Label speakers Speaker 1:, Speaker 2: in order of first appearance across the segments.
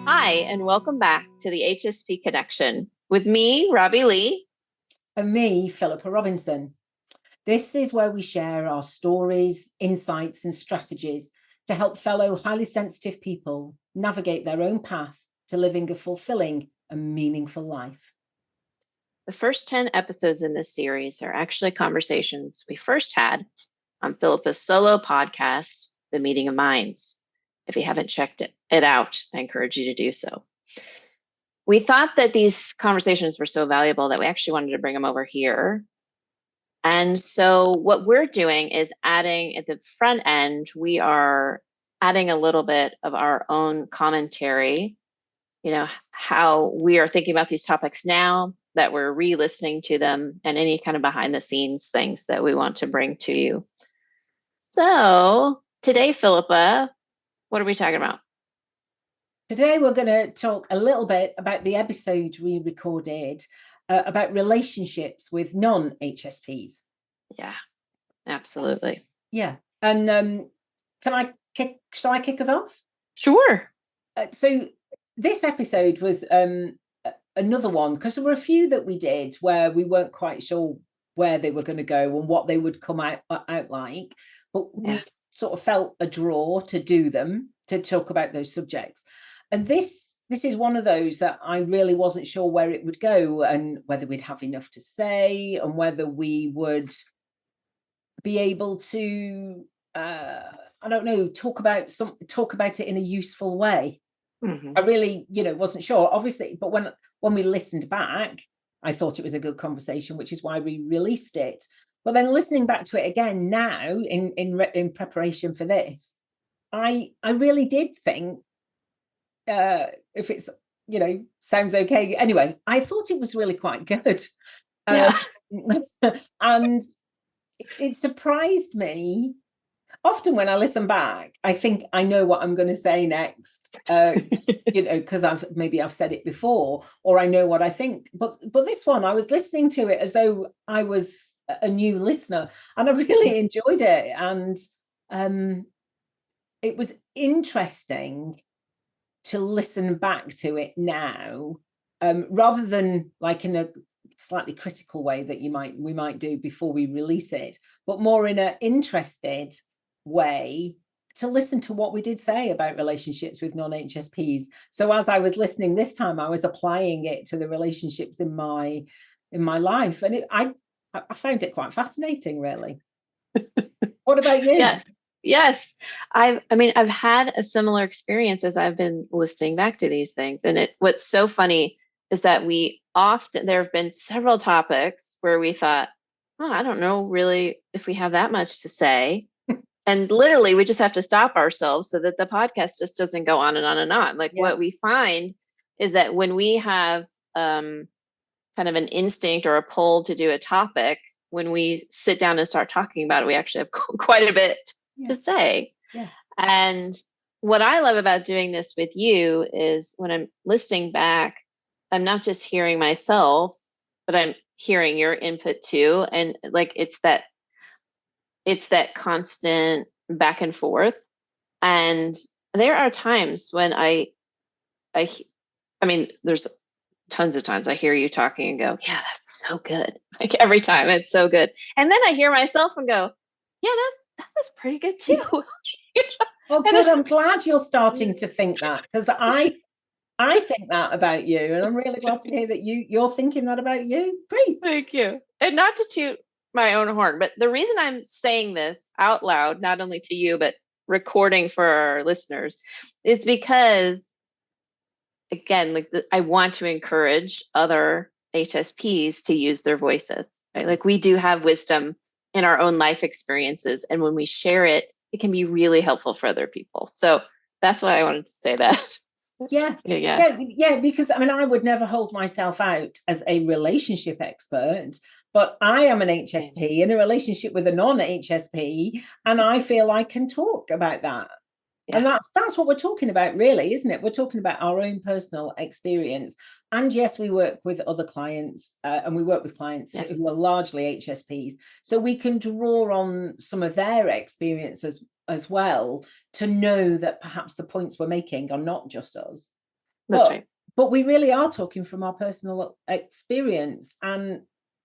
Speaker 1: Hi, and welcome back to the HSP Connection with me, Robbie Lee.
Speaker 2: And me, Philippa Robinson. This is where we share our stories, insights, and strategies to help fellow highly sensitive people navigate their own path to living a fulfilling and meaningful life.
Speaker 1: The first 10 episodes in this series are actually conversations we first had on Philippa's solo podcast, The Meeting of Minds. If you haven't checked it out, I encourage you to do so. We thought that these conversations were so valuable that we actually wanted to bring them over here. And so what we're doing is adding at the front end, we are adding a little bit of our own commentary, how we are thinking about these topics now that we're re-listening to them, and any kind of behind the scenes things that we want to bring to you. So today, Philippa, what are we talking about?
Speaker 2: Today, we're going to talk a little bit about the episode we recorded about relationships with non-HSPs.
Speaker 1: Yeah, absolutely.
Speaker 2: Yeah. And shall I kick us off?
Speaker 1: Sure.
Speaker 2: So this episode was another one, because there were a few that we did where we weren't quite sure where they were going to go and what they would come out like, but we sort of felt a draw to do them, to talk about those subjects. And this is one of those that I really wasn't sure where it would go, and whether we'd have enough to say, and whether we would be able to I don't know, talk about it in a useful way.
Speaker 1: Mm-hmm.
Speaker 2: I really, wasn't sure, obviously, but when we listened back, I thought it was a good conversation, which is why we released it. But then listening back to it again now in preparation for this, I really did think, if it's, sounds okay. Anyway, I thought it was really quite good.
Speaker 1: Yeah.
Speaker 2: And it surprised me. Often when I listen back, I think I know what I'm going to say next, because I've said it before, or I know what I think. But this one, I was listening to it as though I was a new listener, and I really enjoyed it. And it was interesting to listen back to it now, rather than like in a slightly critical way that we might do before we release it, but more in an interested way, to listen to what we did say about relationships with non-HSPs. So as I was listening this time, I was applying it to the relationships in my life, and I found it quite fascinating, really. What about you?
Speaker 1: Yeah. Yes. I've had a similar experience as I've been listening back to these things. And what's so funny is that there have been several topics where we thought, oh, I don't know really if we have that much to say. And literally we just have to stop ourselves so that the podcast just doesn't go on and on and on. Like, what we find is that when we have kind of an instinct or a pull to do a topic, when we sit down and start talking about it, we actually have quite a bit to say.
Speaker 2: Yeah.
Speaker 1: And what I love about doing this with you is when I'm listening back, I'm not just hearing myself, but I'm hearing your input too. And like, it's that constant back and forth. And there are times when there's tons of times I hear you talking and go, yeah, that's so good. Like, every time it's so good. And then I hear myself and go, yeah, that was pretty good too.
Speaker 2: Oh, good. I'm glad you're starting to think that, because I think that about you, and I'm really glad to hear that you're thinking that about you. Great.
Speaker 1: Thank you. And not to toot my own horn, but the reason I'm saying this out loud, not only to you, but recording for our listeners, is because, again, like, I want to encourage other HSPs to use their voices, right? Like, we do have wisdom in our own life experiences, and when we share it, it can be really helpful for other people. So that's why I wanted to say that.
Speaker 2: Yeah, because I would never hold myself out as a relationship expert, but I am an HSP in a relationship with a non-HSP, and I feel I can talk about that. Yeah. And that's what we're talking about, really, isn't it? We're talking about our own personal experience. And yes, we work with other clients, and we work with clients who are largely HSPs. So we can draw on some of their experiences as well, to know that perhaps the points we're making are not just us.
Speaker 1: That's right.
Speaker 2: But we really are talking from our personal experience. And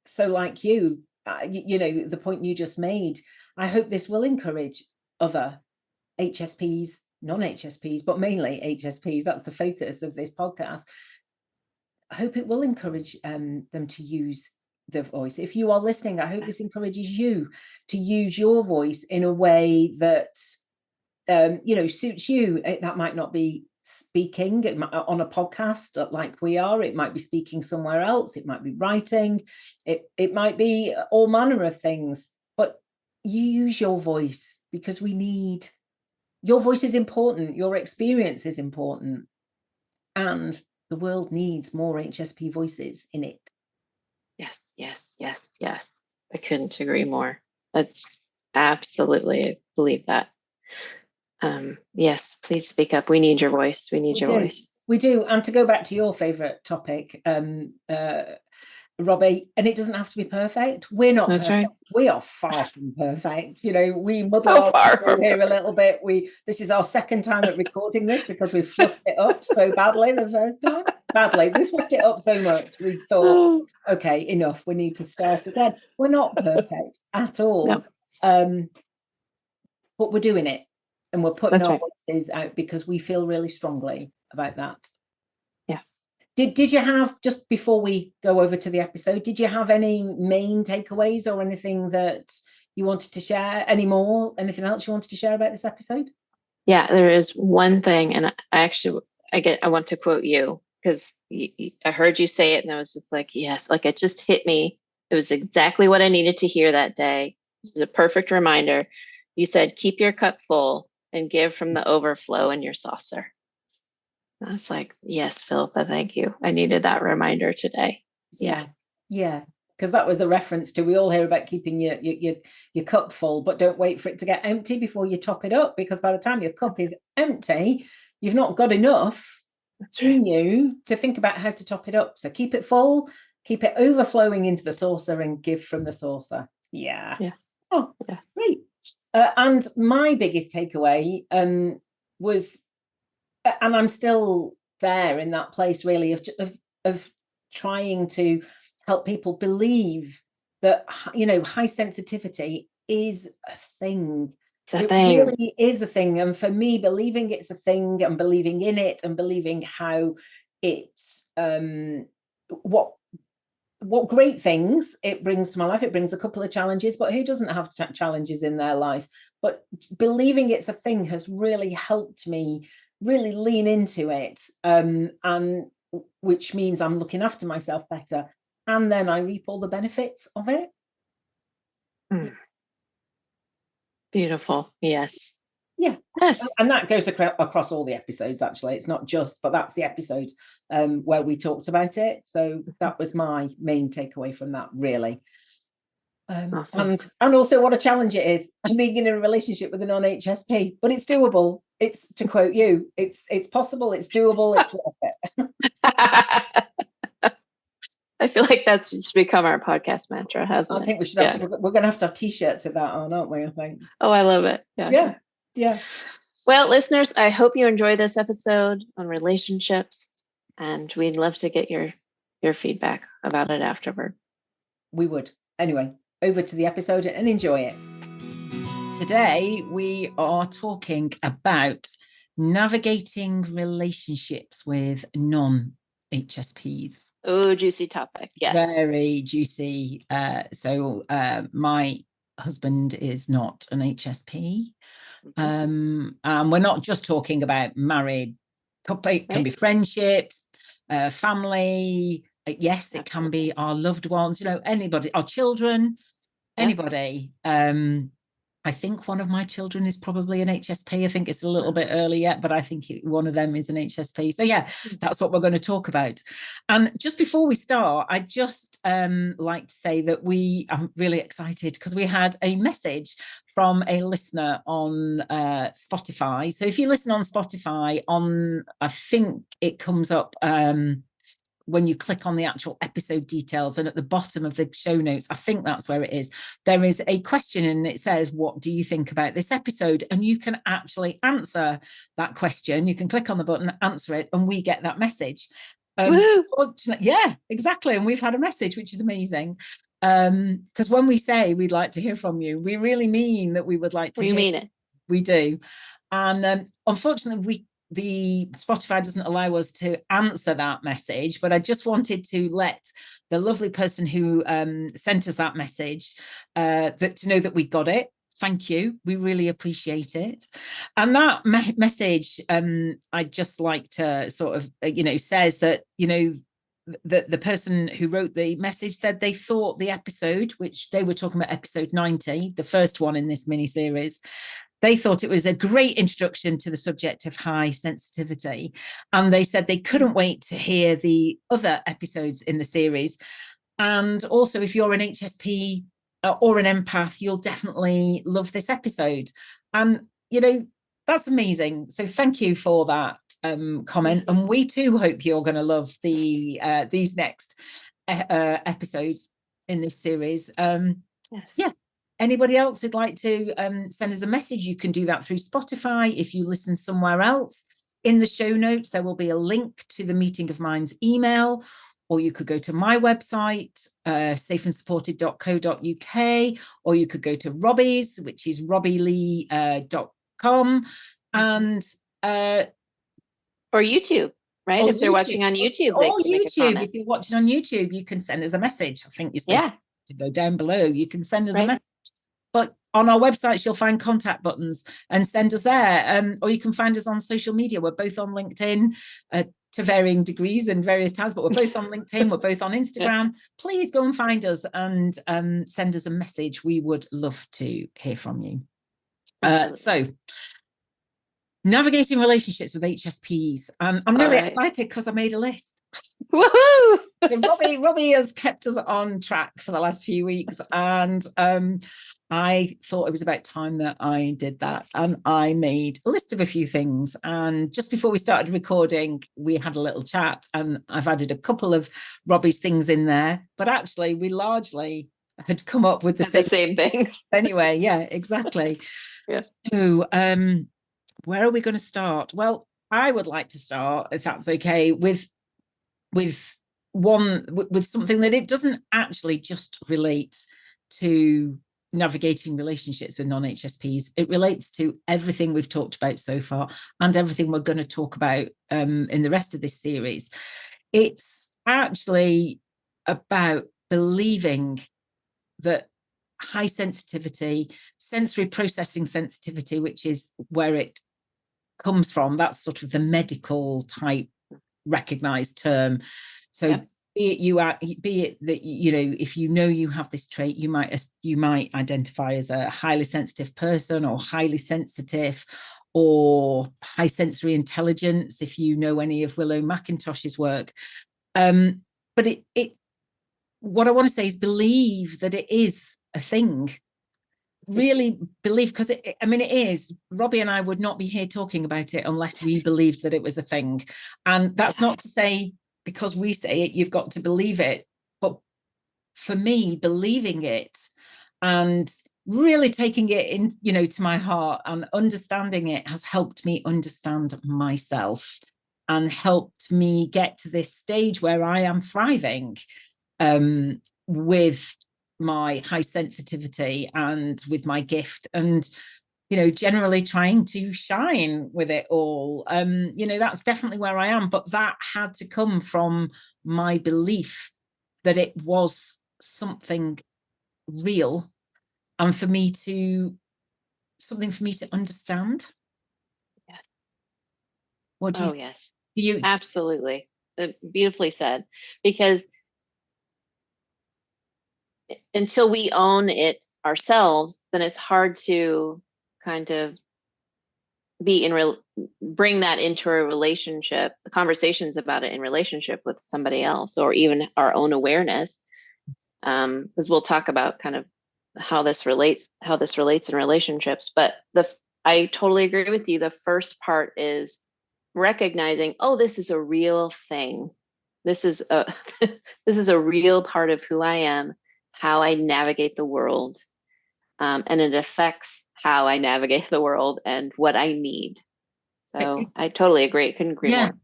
Speaker 2: so like you know, the point you just made, I hope this will encourage other HSPs, non-HSPs, but mainly HSPs. That's the focus of this podcast. I hope it will encourage them to use the voice. If you are listening, I hope this encourages you to use your voice in a way that suits you. That might not be speaking on a podcast like we are. It might be speaking somewhere else. It might be writing. It might be all manner of things. But you use your voice, because your voice is important. Your experience is important, and the world needs more HSP voices in it.
Speaker 1: Yes. I couldn't agree more. That's absolutely, I believe that. Yes, please speak up. We need your voice. We need your voice.
Speaker 2: We do. And to go back to your favorite topic, Robbie, and it doesn't have to be perfect. We're not
Speaker 1: That's
Speaker 2: perfect.
Speaker 1: Right.
Speaker 2: We are far from perfect. We muddle our here a little bit. This is our second time at recording this, because we fluffed it up so badly the first time. We fluffed it up so much. We thought, okay, enough. We need to start again. We're not perfect at all. No. But we're doing it, and we're putting our voices out because we feel really strongly about that.
Speaker 1: Yeah.
Speaker 2: Did you have, just before we go over to the episode, did you have any main takeaways or anything that you wanted to share? Anything else you wanted to share about this episode?
Speaker 1: Yeah, there is one thing, and I want to quote you, because I heard you say it, and I was just like, yes, like it just hit me. It was exactly what I needed to hear that day. It was a perfect reminder. You said, keep your cup full and give from the overflow in your saucer. And I was like, yes, Philippa, thank you. I needed that reminder today.
Speaker 2: Yeah. Because that was a reference to, we all hear about keeping your cup full, but don't wait for it to get empty before you top it up, because by the time your cup is empty, you've not got enough in you to think about how to top it up. So keep it full, keep it overflowing into the saucer, and give from the saucer. Yeah. Oh, yeah. Great. And my biggest takeaway was, and I'm still there in that place really of trying to help people believe that, high sensitivity is a thing. It really is a thing. And for me, believing it's a thing, and believing in it, and believing how it's what great things it brings to my life. It brings a couple of challenges, but who doesn't have challenges in their life? But believing it's a thing has really helped me really lean into it, and which means I'm looking after myself better, and then I reap all the benefits of it.
Speaker 1: Beautiful. Yes.
Speaker 2: Yeah. Yes. And that goes across all the episodes, actually. It's not just, but that's the episode where we talked about it. So that was my main takeaway from that, really. Awesome. And also what a challenge it is being in a relationship with a non-HSP, but it's doable. It's, to quote you, it's possible, it's doable, it's worth it.
Speaker 1: I feel like that's just become our podcast mantra, hasn't it?
Speaker 2: I think we should have to, we're going to have t-shirts with that on, aren't we? I think.
Speaker 1: Oh, I love it.
Speaker 2: Yeah.
Speaker 1: Well, listeners, I hope you enjoy this episode on relationships, and we'd love to get your feedback about it afterward.
Speaker 2: We would. Anyway, over to the episode and enjoy it. Today, we are talking about navigating relationships with non-HSPs.
Speaker 1: Oh, juicy topic. Yes.
Speaker 2: Very juicy. So my husband is not an HSP. And we're not just talking about married couple. It can be friendships, family. Yes, it can be our loved ones, anybody, our children, anybody. I think one of my children is probably an HSP. I think it's a little bit early yet, but I think one of them is an HSP. So yeah, that's what we're going to talk about. And just before we start, I just like to say that I'm really excited because we had a message from a listener on Spotify. So if you listen on Spotify, I think it comes up when you click on the actual episode details, and at the bottom of the show notes, I think that's where it is, there is a question and it says, what do you think about this episode? And you can actually answer that question. You can click on the button, answer it, and we get that message. Yeah, exactly. And we've had a message, which is amazing. Because when we say we'd like to hear from you, we really mean that we would like to
Speaker 1: hear. Mean it.
Speaker 2: We do. And unfortunately, the Spotify doesn't allow us to answer that message, but I just wanted to let the lovely person who sent us that message that to know that we got it. Thank you. We really appreciate it. And that message, I'd just like to sort of, says that, the person who wrote the message said they thought the episode, which they were talking about episode 90, the first one in this mini series, they thought it was a great introduction to the subject of high sensitivity. And they said they couldn't wait to hear the other episodes in the series. And also, if you're an HSP or an empath, you'll definitely love this episode. And, that's amazing. So thank you for that comment. And we too hope you're going to love these next episodes in this series.
Speaker 1: Yes.
Speaker 2: Yeah. Anybody else who'd like to send us a message, you can do that through Spotify. If you listen somewhere else, in the show notes, there will be a link to the Meeting of Minds email, or you could go to my website, safeandsupported.co.uk, or you could go to Robbie's, which is robbielee.com, and
Speaker 1: or YouTube, right? If they're watching on YouTube, they can make a comment.
Speaker 2: If you're watching on YouTube, you can send us a message. I think you're supposed to go down below. You can send us a message. But on our websites, you'll find contact buttons and send us there. Or you can find us on social media. We're both on LinkedIn to varying degrees and various times, but we're both on LinkedIn. We're both on Instagram. Please go and find us and send us a message. We would love to hear from you. So, navigating relationships with HSPs. I'm really excited because I made a list.
Speaker 1: Woohoo!
Speaker 2: Robbie has kept us on track for the last few weeks, and I thought it was about time that I did that, and I made a list of a few things. And just before we started recording, we had a little chat, and I've added a couple of Robbie's things in there, but actually we largely had come up with the
Speaker 1: same things.
Speaker 2: Anyway, yeah, exactly.
Speaker 1: Yes.
Speaker 2: So where are we going to start? Well, I would like to start, if that's okay, with something that it doesn't actually just relate to navigating relationships with non-HSPs. It relates to everything we've talked about so far and everything we're going to talk about in the rest of this series. It's actually about believing that high sensitivity, sensory processing sensitivity, which is where it comes from, that's sort of the medical type recognized term. So be it that if you have this trait, you might identify as a highly sensitive person, or highly sensitive, or high sensory intelligence, if you know any of Willow McIntosh's work. But it what I want to say is believe that it is a thing. Really believe, because it is. Robbie and I would not be here talking about it unless we believed that it was a thing. And that's not to say because we say it, you've got to believe it. But for me, believing it and really taking it in, to my heart and understanding it has helped me understand myself and helped me get to this stage where I am thriving with my high sensitivity and with my gift, and generally trying to shine with it all. That's definitely where I am, but that had to come from my belief that it was something real, and for me to understand.
Speaker 1: Yes.
Speaker 2: What do you
Speaker 1: yes. Absolutely. Beautifully said. Because until we own it ourselves, then it's hard to kind of bring that into a relationship, conversations about it in relationship with somebody else, or even our own awareness. Because we'll talk about kind of how this relates in relationships. But I totally agree with you. The first part is recognizing, oh, this is a real thing. This is a this is a real part of who I am, how I navigate the world, and it affects how I navigate the world and what I need. So I totally agree. Couldn't agree
Speaker 2: Yeah.
Speaker 1: more.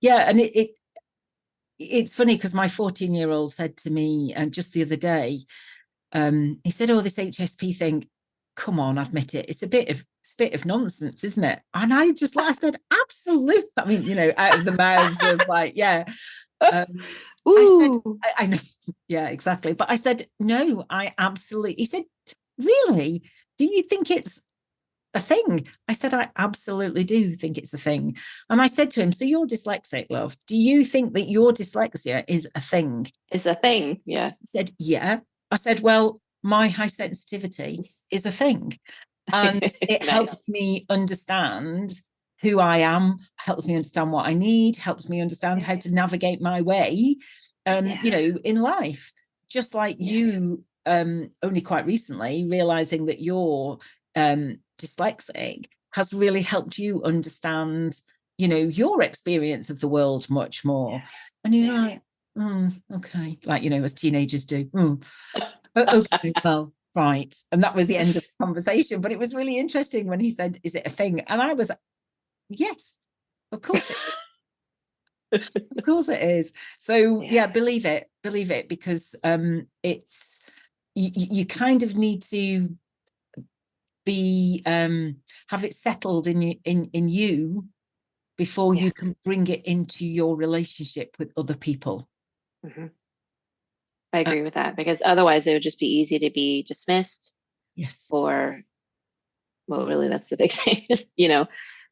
Speaker 2: Yeah. And it's funny because my 14-year-old said to me, and just the other day, he said, "Oh, this HSP thing, come on, admit it. It's a bit of nonsense, isn't it?" And I said, absolutely. I mean, out of the mouths of like, yeah. I said, I know, yeah, exactly. But I said, no, I absolutely. He said, really? Do you think it's a thing? I said, I absolutely do think it's a thing. And I said to him, so you're dyslexic, love. Do you think that your dyslexia is a thing?
Speaker 1: It's a thing. Yeah.
Speaker 2: He said, yeah. I said, well, my high sensitivity is a thing. And it
Speaker 1: Nice.
Speaker 2: helps me understand who I am, helps me understand what I need, helps me understand how to navigate my way, in life. Just like you, only quite recently realizing that you're dyslexic has really helped you understand, your experience of the world much more. And he's like, okay, like, as teenagers do. Okay, well, right. And that was the end of the conversation. But it was really interesting when he said, is it a thing? And I was, yes, of course it is. Of course it is. So yeah, believe it, because it's you kind of need to be have it settled in you before you can bring it into your relationship with other people.
Speaker 1: Mm-hmm. I agree with that, because otherwise it would just be easy to be dismissed.
Speaker 2: Yes.
Speaker 1: Or, well, really, that's the big thing. Just,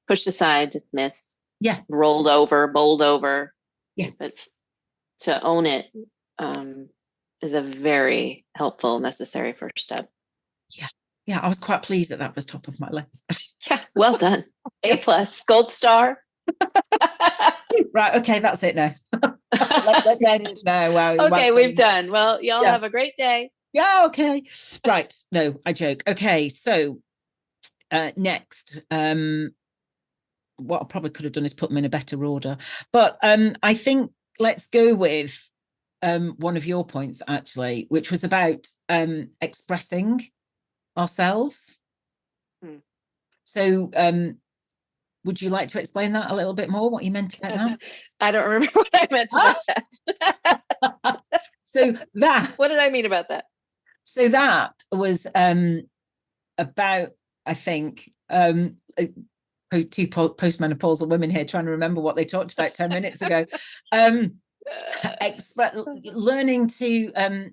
Speaker 1: pushed aside, dismissed.
Speaker 2: Yeah.
Speaker 1: Rolled over, bowled over.
Speaker 2: Yeah.
Speaker 1: But to own it is a very helpful, necessary first step.
Speaker 2: Yeah. Yeah. I was quite pleased that was top of my list.
Speaker 1: Yeah. Well done. A+, gold star.
Speaker 2: Right. Okay. That's it now. Let's end now. Wow.
Speaker 1: Okay, we've done. Well, y'all have a great day.
Speaker 2: Yeah, okay. Right. No, I joke. Okay, so next, what I probably could have done is put them in a better order. But I think let's go with one of your points, actually, which was about expressing ourselves. So would you like to explain that a little bit more, what you meant about that?
Speaker 1: I don't remember what I meant about that.
Speaker 2: So that.
Speaker 1: What did I mean about that?
Speaker 2: So that was about, I think, two postmenopausal women here trying to remember what they talked about 10 minutes ago. Learning to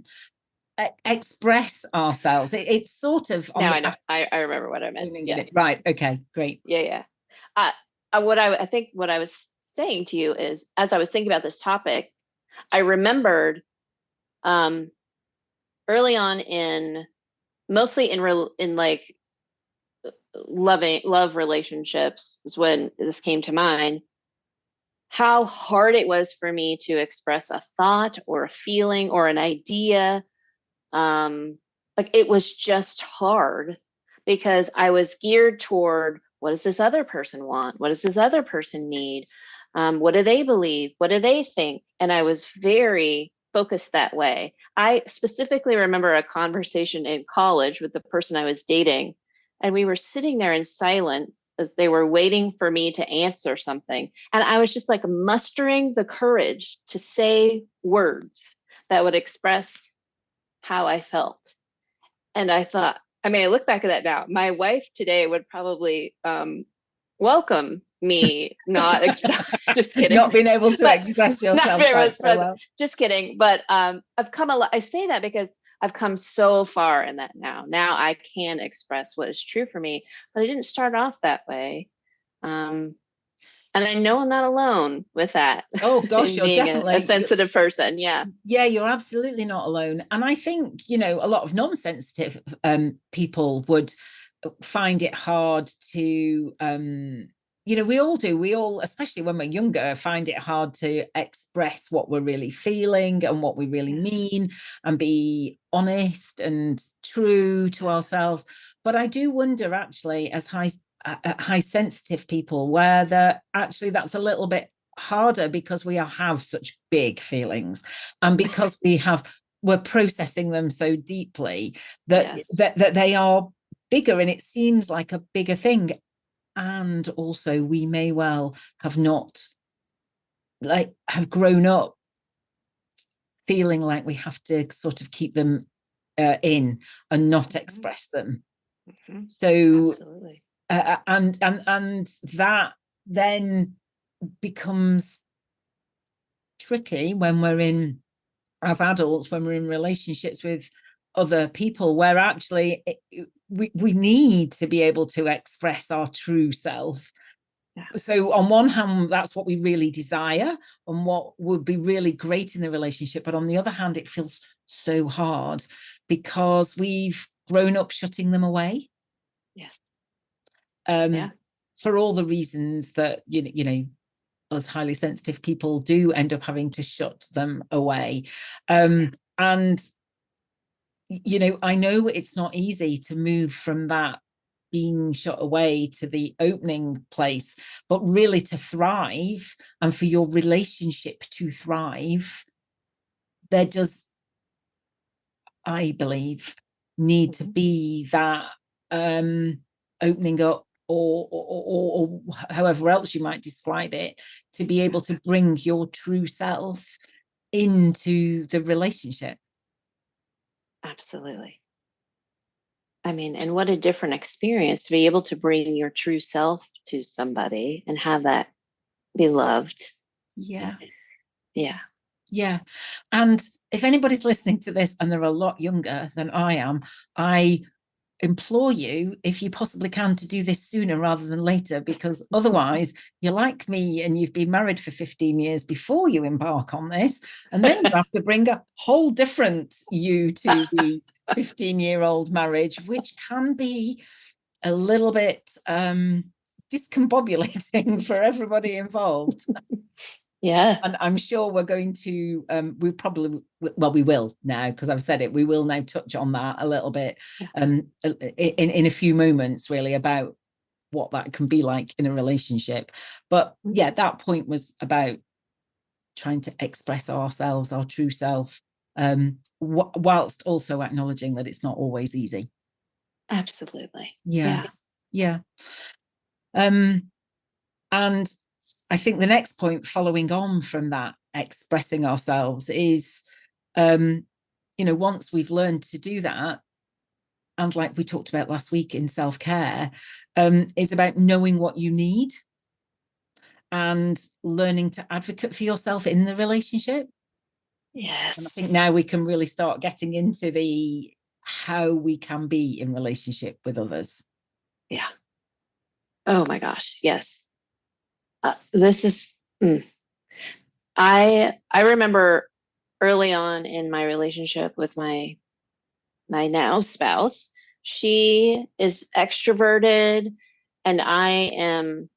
Speaker 2: express ourselves. It's sort of.
Speaker 1: Now I know. I remember what I meant. Yeah.
Speaker 2: Right. Okay. Great.
Speaker 1: Yeah. I think what I was saying to you is, as I was thinking about this topic, I remembered early on mostly in like love relationships is when this came to mind, how hard it was for me to express a thought or a feeling or an idea. Like it was just hard because I was geared toward, what does this other person want? What does this other person need? What do they believe? What do they think? And I was very focused that way. I specifically remember a conversation in college with the person I was dating, and we were sitting there in silence as they were waiting for me to answer something. And I was just like mustering the courage to say words that would express how I felt. And I thought, I look back at that now. My wife today would probably welcome me not just kidding,
Speaker 2: not being able to express yourself quite so well.
Speaker 1: Just kidding. But I've come a lot. I say that because I've come so far in that now. Now I can express what is true for me, but I didn't start off that way. And I know I'm not alone with that.
Speaker 2: Oh gosh, you're definitely
Speaker 1: a sensitive person. Yeah.
Speaker 2: Yeah, you're absolutely not alone. And I think, a lot of non-sensitive people would find it hard to, we all do. We all, especially when we're younger, find it hard to express what we're really feeling and what we really mean and be honest and true to ourselves. But I do wonder, actually, as high sensitive people, whether actually that's a little bit harder because we have such big feelings, and because we're processing them so deeply that
Speaker 1: Yes.
Speaker 2: that they are bigger, and it seems like a bigger thing. And also we may well have not have grown up feeling like we have to sort of keep them in and not express them. So
Speaker 1: Absolutely.
Speaker 2: and that then becomes tricky when we're in, as adults, when we're in relationships with other people, where actually we need to be able to express our true self.
Speaker 1: Yeah.
Speaker 2: So on one hand, that's what we really desire and what would be really great in the relationship, but on the other hand, it feels so hard because we've grown up shutting them away.
Speaker 1: Yes.
Speaker 2: For all the reasons that you know us highly sensitive people do end up having to shut them away. And you know, I know it's not easy to move from that being shut away to the opening place, but really to thrive and for your relationship to thrive, there does, I believe, need to be that opening up, or however else you might describe it, to be able to bring your true self into the relationship.
Speaker 1: Absolutely. I mean, and what a different experience to be able to bring your true self to somebody and have that be loved.
Speaker 2: Yeah.
Speaker 1: Yeah.
Speaker 2: Yeah. And if anybody's listening to this and they're a lot younger than I am, I implore you, if you possibly can, to do this sooner rather than later, because otherwise you're like me and you've been married for 15 years before you embark on this, and then you have to bring a whole different you to the 15-year-old marriage, which can be a little bit discombobulating for everybody involved.
Speaker 1: Yeah.
Speaker 2: And I'm sure we're going to, we will now, because I've said it, we will now touch on that a little bit in a few moments, really, about what that can be like in a relationship. But yeah, that point was about trying to express ourselves, our true self, whilst also acknowledging that it's not always easy.
Speaker 1: Absolutely.
Speaker 2: Yeah. And I think the next point following on from that expressing ourselves is, you know, once we've learned to do that, and like we talked about last week in self-care, is about knowing what you need and learning to advocate for yourself in the relationship.
Speaker 1: Yes.
Speaker 2: And I think now we can really start getting into the how we can be in relationship with others.
Speaker 1: Yeah. Oh my gosh. Yes. This is, I remember early on in my relationship with my now spouse, she is extroverted and I am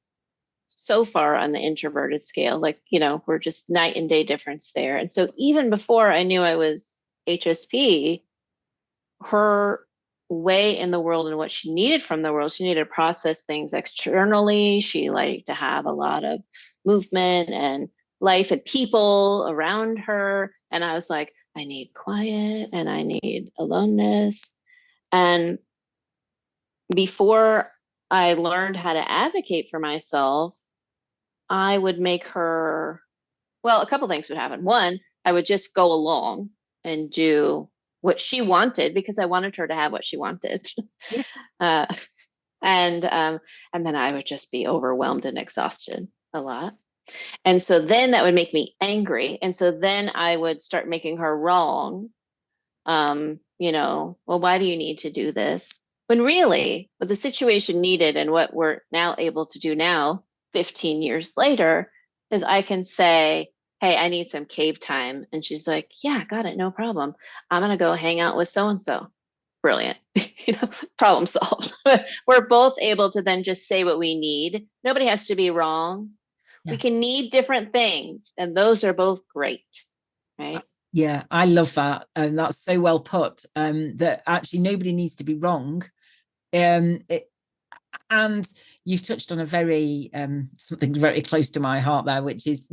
Speaker 1: so far on the introverted scale. Like, you know, we're just night and day difference there. And so even before I knew I was HSP, her way in the world and what she needed from the world, she needed to process things externally. She liked to have a lot of movement and life and people around her. And I was like, I need quiet and I need aloneness. And before I learned how to advocate for myself, I would make her, well, a couple things would happen. One, I would just go along and do what she wanted because I wanted her to have what she wanted.
Speaker 2: Yeah.
Speaker 1: uh, and then I would just be overwhelmed and exhausted a lot. And so then that would make me angry. And so then I would start making her wrong. You know, well, why do you need to do this? When really, what the situation needed and what we're now able to do now, 15 years later, is I can say, hey, I need some cave time. And she's like, yeah, got it, no problem. I'm going to go hang out with so and so. Brilliant. You know, problem solved. We're both able to then just say what we need. Nobody has to be wrong.
Speaker 2: Yes.
Speaker 1: We can need different things, and those are both great, right?
Speaker 2: Yeah, I love that. And that's so well put. That actually nobody needs to be wrong. And you've touched on a very something very close to my heart there, which is,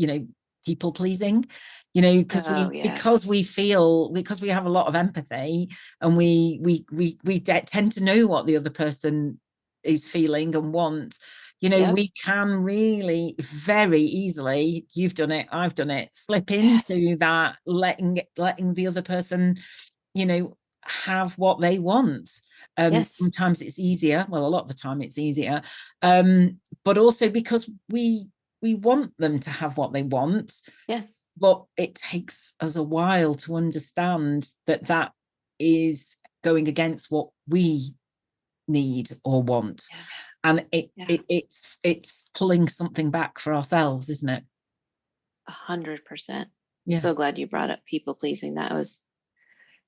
Speaker 2: people pleasing, because we have a lot of empathy, and we tend to know what the other person is feeling and want. We can really very easily, you've done it, I've done it, slip into that, letting the other person, have what they want. Sometimes it's easier. Well, a lot of the time it's easier. But also because we want them to have what they want.
Speaker 1: Yes.
Speaker 2: But it takes us a while to understand that is going against what we need or want.
Speaker 1: Yeah.
Speaker 2: And it's pulling something back for ourselves, isn't it?
Speaker 1: 100%.
Speaker 2: Yeah.
Speaker 1: I'm so glad you brought up people pleasing. That was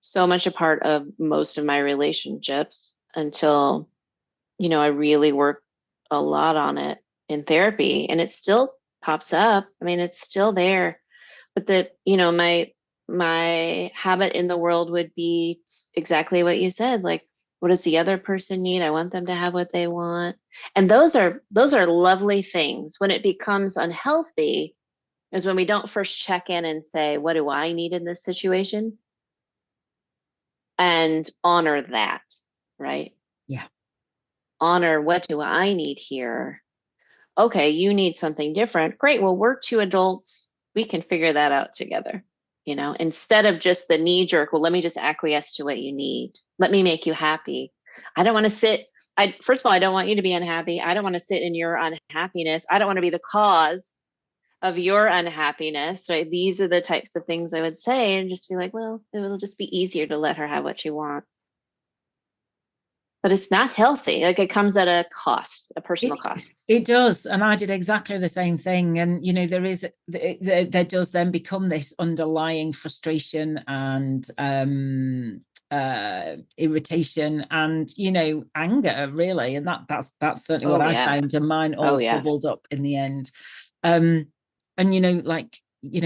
Speaker 1: so much a part of most of my relationships until, I really worked a lot on it in therapy, and it still pops up. I mean, it's still there, but my habit in the world would be exactly what you said. Like, what does the other person need? I want them to have what they want. And those are lovely things. When it becomes unhealthy is when we don't first check in and say, what do I need in this situation? And honor that, right?
Speaker 2: Yeah.
Speaker 1: Honor, what do I need here? Okay, you need something different. Great. Well, we're two adults. We can figure that out together. Instead of just the knee jerk, well, let me just acquiesce to what you need. Let me make you happy. I don't want to sit. First of all, I don't want you to be unhappy. I don't want to sit in your unhappiness. I don't want to be the cause of your unhappiness, right? These are the types of things I would say, and just be like, well, it'll just be easier to let her have what she wants. But it's not healthy. Like, it comes at a cost, a personal cost.
Speaker 2: It does. And I did exactly the same thing. And, there does then become this underlying frustration and irritation and, anger, really. And that's certainly what I found. And mine all bubbled up in the end. And,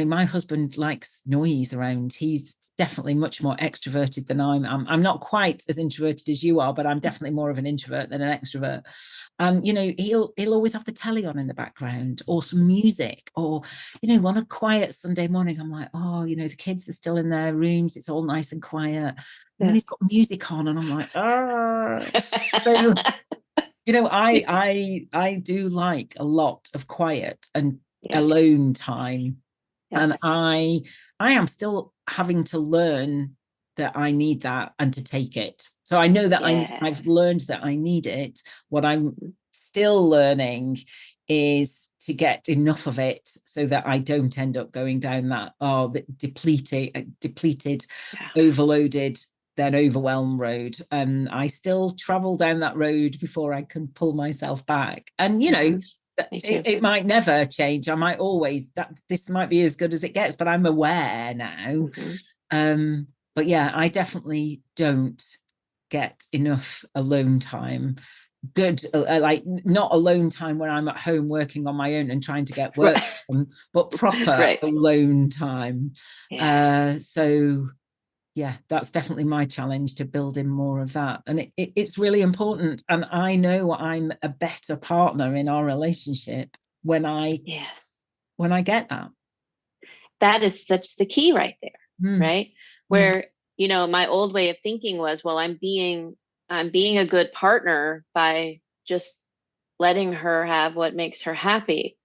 Speaker 2: my husband likes noise around. He's definitely much more extroverted than I'm not quite as introverted as you are, but I'm definitely more of an introvert than an extrovert. And he'll always have the telly on in the background, or some music, or on a quiet Sunday morning, I'm like, oh, the kids are still in their rooms, it's all nice and quiet, and then he's got music on, and I'm like, so I do like a lot of quiet and alone time. And I am still having to learn that I need that and to take it. So I know that I've learned that I need it. What I'm still learning is to get enough of it so that I don't end up going down that depleted, overloaded, then overwhelmed road. I still travel down that road before I can pull myself back. And it might never change. I might always this might be as good as it gets, but I'm aware now. But yeah, I definitely don't get enough alone time. Good, like not alone time when I'm at home working on my own and trying to get work done, but proper alone time. So yeah, that's definitely my challenge, to build in more of that. And it's really important. And I know I'm a better partner in our relationship when I get that.
Speaker 1: That is such the key right there, right? Where, my old way of thinking was, well, I'm being a good partner by just letting her have what makes her happy.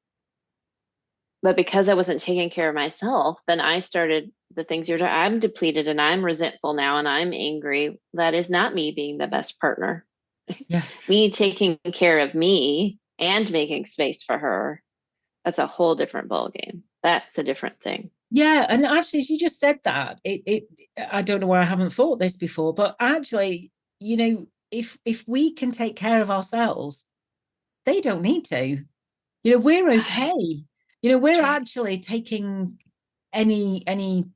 Speaker 1: But because I wasn't taking care of myself, then I started the things I'm depleted and I'm resentful now and I'm angry. That is not me being the best partner.
Speaker 2: Yeah.
Speaker 1: Me taking care of me and making space for her. That's a whole different ballgame. That's a different thing.
Speaker 2: Yeah. And actually, as you just said that, I don't know why I haven't thought this before, but actually, if we can take care of ourselves, they don't need to. We're okay. We're actually taking any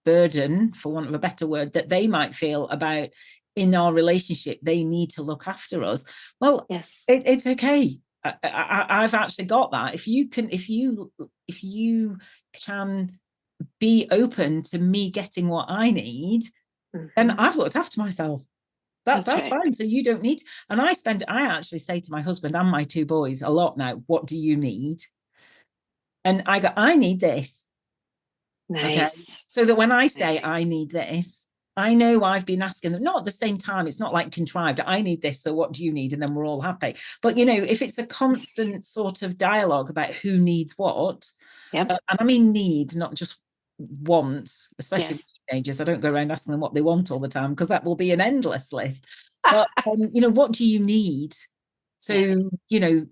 Speaker 2: burden, for want of a better word, that they might feel about in our relationship. They need to look after us. Well, it's okay. I've actually got that. If you can be open to me getting what I need, then I've looked after myself. That's fine. So you don't need, and I actually say to my husband and my two boys a lot now, what do you need? And I go, I need this. Okay.
Speaker 1: Nice.
Speaker 2: So that when I say I need this, I know I've been asking them, not at the same time, it's not like contrived, I need this, so what do you need? And then we're all happy. But, you know, if it's a constant sort of dialogue about who needs what,
Speaker 1: Yep.
Speaker 2: and I mean need, not just want, especially
Speaker 1: Yes.
Speaker 2: teenagers. I don't go around asking them what they want all the time, because that will be an endless list. But, you know, what do you need? So, you know,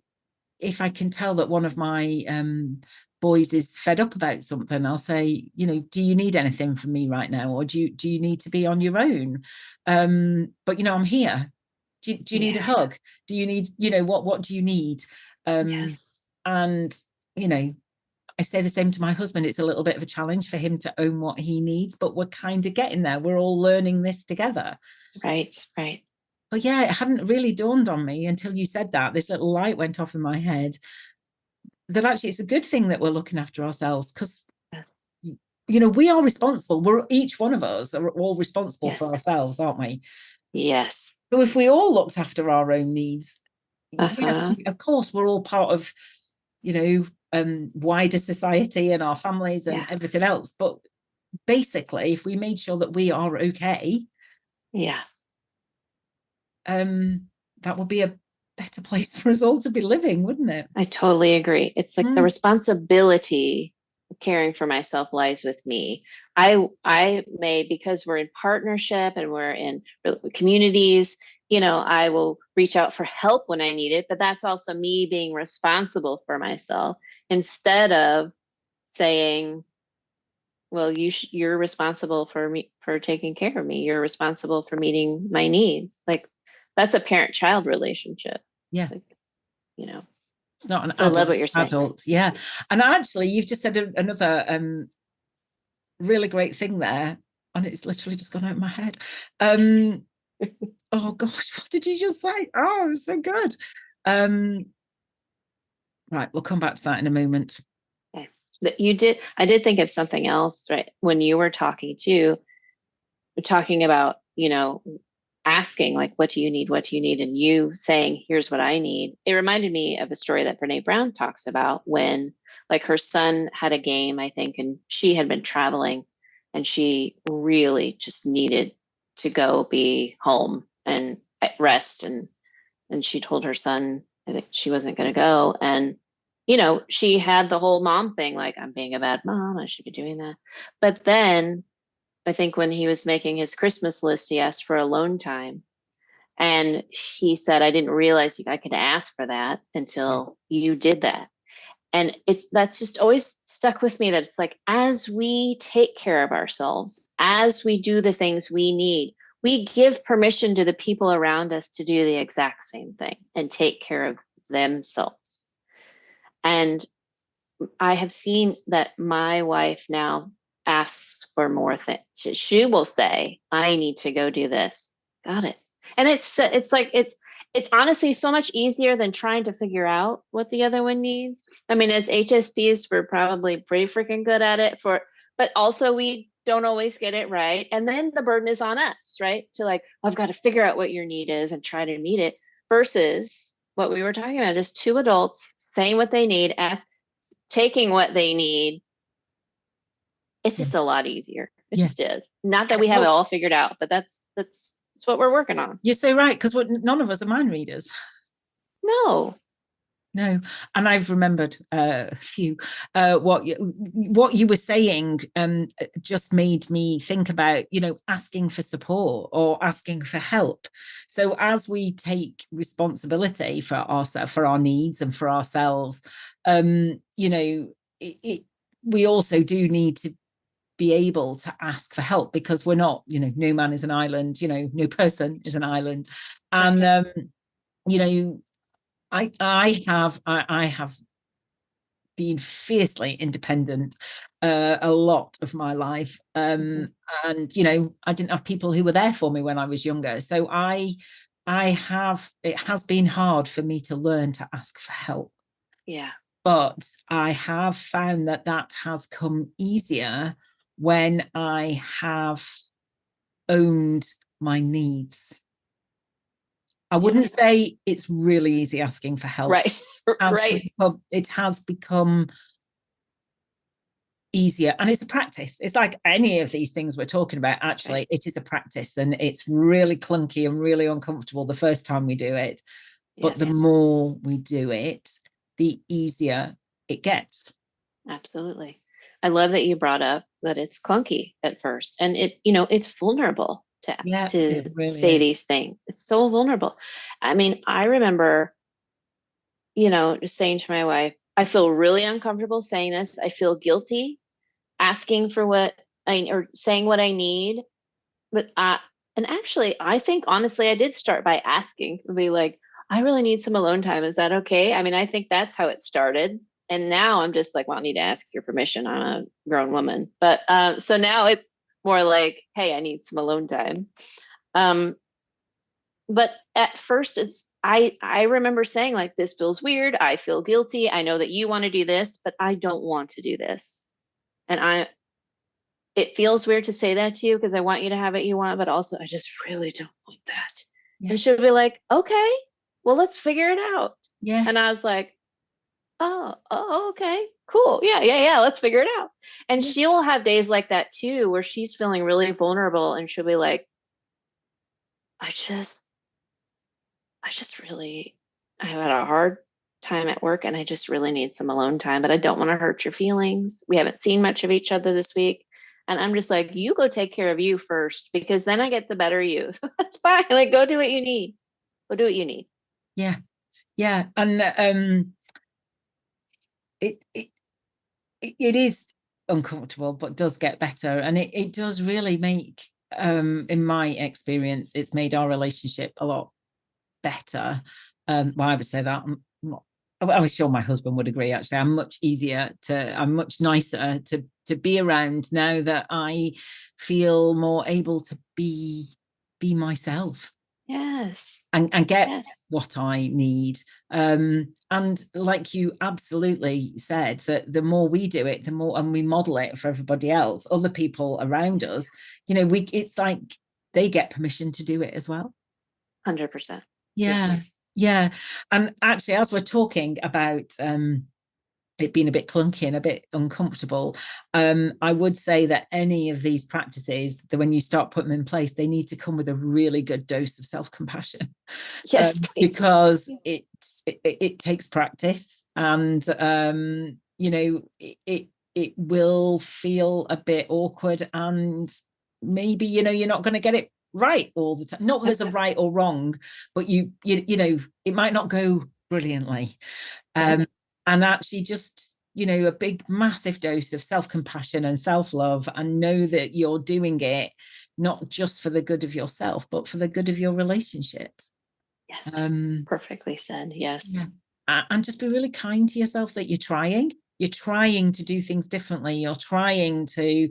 Speaker 2: if I can tell that one of my boys is fed up about something, I'll say, you know, do you need anything from me right now, or do you need to be on your own? But, you know, I'm here. Do you need a hug? Do you need, you know, what do you need?
Speaker 1: Yes.
Speaker 2: And, you know, I say the same to my husband. It's a little bit of a challenge for him to own what he needs, but we're kind of getting there. We're all learning this together.
Speaker 1: Right.
Speaker 2: But yeah, it hadn't really dawned on me until you said that. This little light went off in my head that actually it's a good thing that we're looking after ourselves, because you know, we are responsible. We're, each one of us are all responsible for ourselves, aren't we?
Speaker 1: Yes.
Speaker 2: So if we all looked after our own needs, you know, of course we're all part of, you know, wider society and our families and everything else. But basically, if we made sure that we are okay, that would be a better place for us all to be living, wouldn't it?
Speaker 1: I totally agree. It's like the responsibility of caring for myself lies with me. I may, because we're in partnership and we're in communities, you know, I will reach out for help when I need it, but that's also me being responsible for myself, instead of saying, well, you're responsible for me, for taking care of me. You're responsible for meeting my needs. Like, that's a parent-child relationship.
Speaker 2: Yeah.
Speaker 1: Like, you know.
Speaker 2: It's not an
Speaker 1: So I love what you're saying.
Speaker 2: Adult. Yeah. And actually, you've just said another really great thing there, and it's literally just gone out of my head. Oh gosh, what did you just say? Oh, it was so good. Right, we'll come back to that in a moment.
Speaker 1: Okay. I did think of something else, right? When you were talking too, we're talking about, you know, asking like, what do you need? What do you need? And you saying, here's what I need. It reminded me of a story that Brene Brown talks about, when like her son had a game, I think, and she had been traveling and she really just needed to go be home and rest. And she told her son, I think, she wasn't going to go. And, you know, she had the whole mom thing, like, I'm being a bad mom, I should be doing that. But then I think when he was making his Christmas list, he asked for alone time. And he said, I didn't realize I could ask for that until you did that. And that's just always stuck with me, that it's like, as we take care of ourselves, as we do the things we need, we give permission to the people around us to do the exact same thing and take care of themselves. And I have seen that my wife now asks for more things. She will say, I need to go do this. Got it. And it's like, it's honestly so much easier than trying to figure out what the other one needs. I mean, as HSPs, we're probably pretty freaking good at it, but also we don't always get it right. And then the burden is on us, right? To like, I've got to figure out what your need is and try to meet it, versus what we were talking about, just two adults saying what they need, taking what they need. It's just a lot easier. It just is. Not that we have it all figured out, but that's what we're working on.
Speaker 2: You're so right, because none of us are mind readers.
Speaker 1: No.
Speaker 2: And I've remembered a few. What you were saying just made me think about, you know, asking for support or asking for help. So as we take responsibility for ourselves, for our needs and for ourselves, you know, we also do need to be able to ask for help, because we're not, you know, no man is an island, you know, no person is an island. And you know, I have been fiercely independent a lot of my life, and you know, I didn't have people who were there for me when I was younger. So it has been hard for me to learn to ask for help.
Speaker 1: Yeah.
Speaker 2: But I have found that has come easier when I have owned my needs. I wouldn't say it's really easy asking for help.
Speaker 1: Right. Right.
Speaker 2: It has become easier, and it's a practice. It's like any of these things we're talking about, actually. Right. It is a practice, and it's really clunky and really uncomfortable the first time we do it. But the more we do it, the easier it gets.
Speaker 1: Absolutely. I love that you brought up that it's clunky at first, and it's vulnerable to really say these things. It's so vulnerable. I mean, I remember, just saying to my wife, I feel really uncomfortable saying this. I feel guilty asking for or saying what I need. But and actually, I think honestly, I did start by asking, be like, I really need some alone time. Is that okay? I mean, I think that's how it started. And now I'm just like, well, I need to ask your permission. I'm a grown woman. But so now it's more like, hey, I need some alone time. But at first I remember saying, like, this feels weird. I feel guilty. I know that you want to do this, but I don't want to do this. And it feels weird to say that to you because I want you to have what you want, but also I just really don't want that. Yes. And she'll be like, okay, well, let's figure it out. Yeah. And I was like, oh, okay, cool. Yeah. Let's figure it out. And she'll have days like that too, where she's feeling really vulnerable, and she'll be like, I have had a hard time at work, and I just really need some alone time, but I don't want to hurt your feelings. We haven't seen much of each other this week. And I'm just like, you go take care of you first, because then I get the better you. So that's fine. Like, go do what you need. Go do what you need.
Speaker 2: Yeah. Yeah. And it is uncomfortable, but does get better. And it does really make, in my experience, it's made our relationship a lot better. Well, I would say that. I was sure my husband would agree, actually. I'm much nicer to be around now that I feel more able to be myself.
Speaker 1: Yes.
Speaker 2: And get what I need. And like you absolutely said, that the more we do it, the more, and we model it for everybody else, other people around us, it's like they get permission to do it as well.
Speaker 1: 100%.
Speaker 2: Yeah. Yes. Yeah. And actually, as we're talking about it being a bit clunky and a bit uncomfortable, I would say that any of these practices, that when you start putting them in place, they need to come with a really good dose of self-compassion.
Speaker 1: Yes,
Speaker 2: because it takes practice, and it will feel a bit awkward, and maybe you're not going to get it right all the time. Not that there's a right or wrong, but it might not go brilliantly. And actually just, a big, massive dose of self-compassion and self-love, and know that you're doing it not just for the good of yourself, but for the good of your relationships.
Speaker 1: Yes. Perfectly said. Yes.
Speaker 2: Yeah. And just be really kind to yourself, that you're trying to do things differently. You're trying to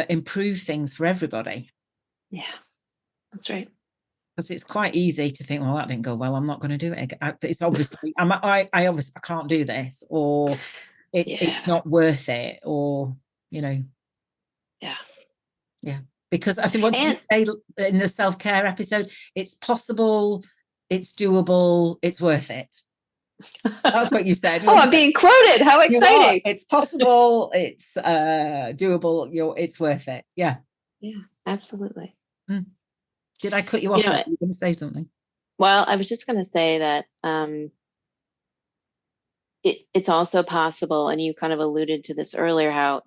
Speaker 2: improve things for everybody.
Speaker 1: Yeah, that's right.
Speaker 2: Because it's quite easy to think, well, that didn't go well, I'm not going to do it. It's obviously, I obviously can't do this, or it's not worth it, or,
Speaker 1: Yeah.
Speaker 2: Yeah. Because I think what you say in the self-care episode, it's possible, it's doable, it's worth it. That's what you said.
Speaker 1: I'm being quoted. How exciting.
Speaker 2: It's possible, it's doable, it's worth it. Yeah.
Speaker 1: Yeah, absolutely.
Speaker 2: Did I cut you off? You were going to say something?
Speaker 1: Well, I was just going to say that it's also possible, and you kind of alluded to this earlier, how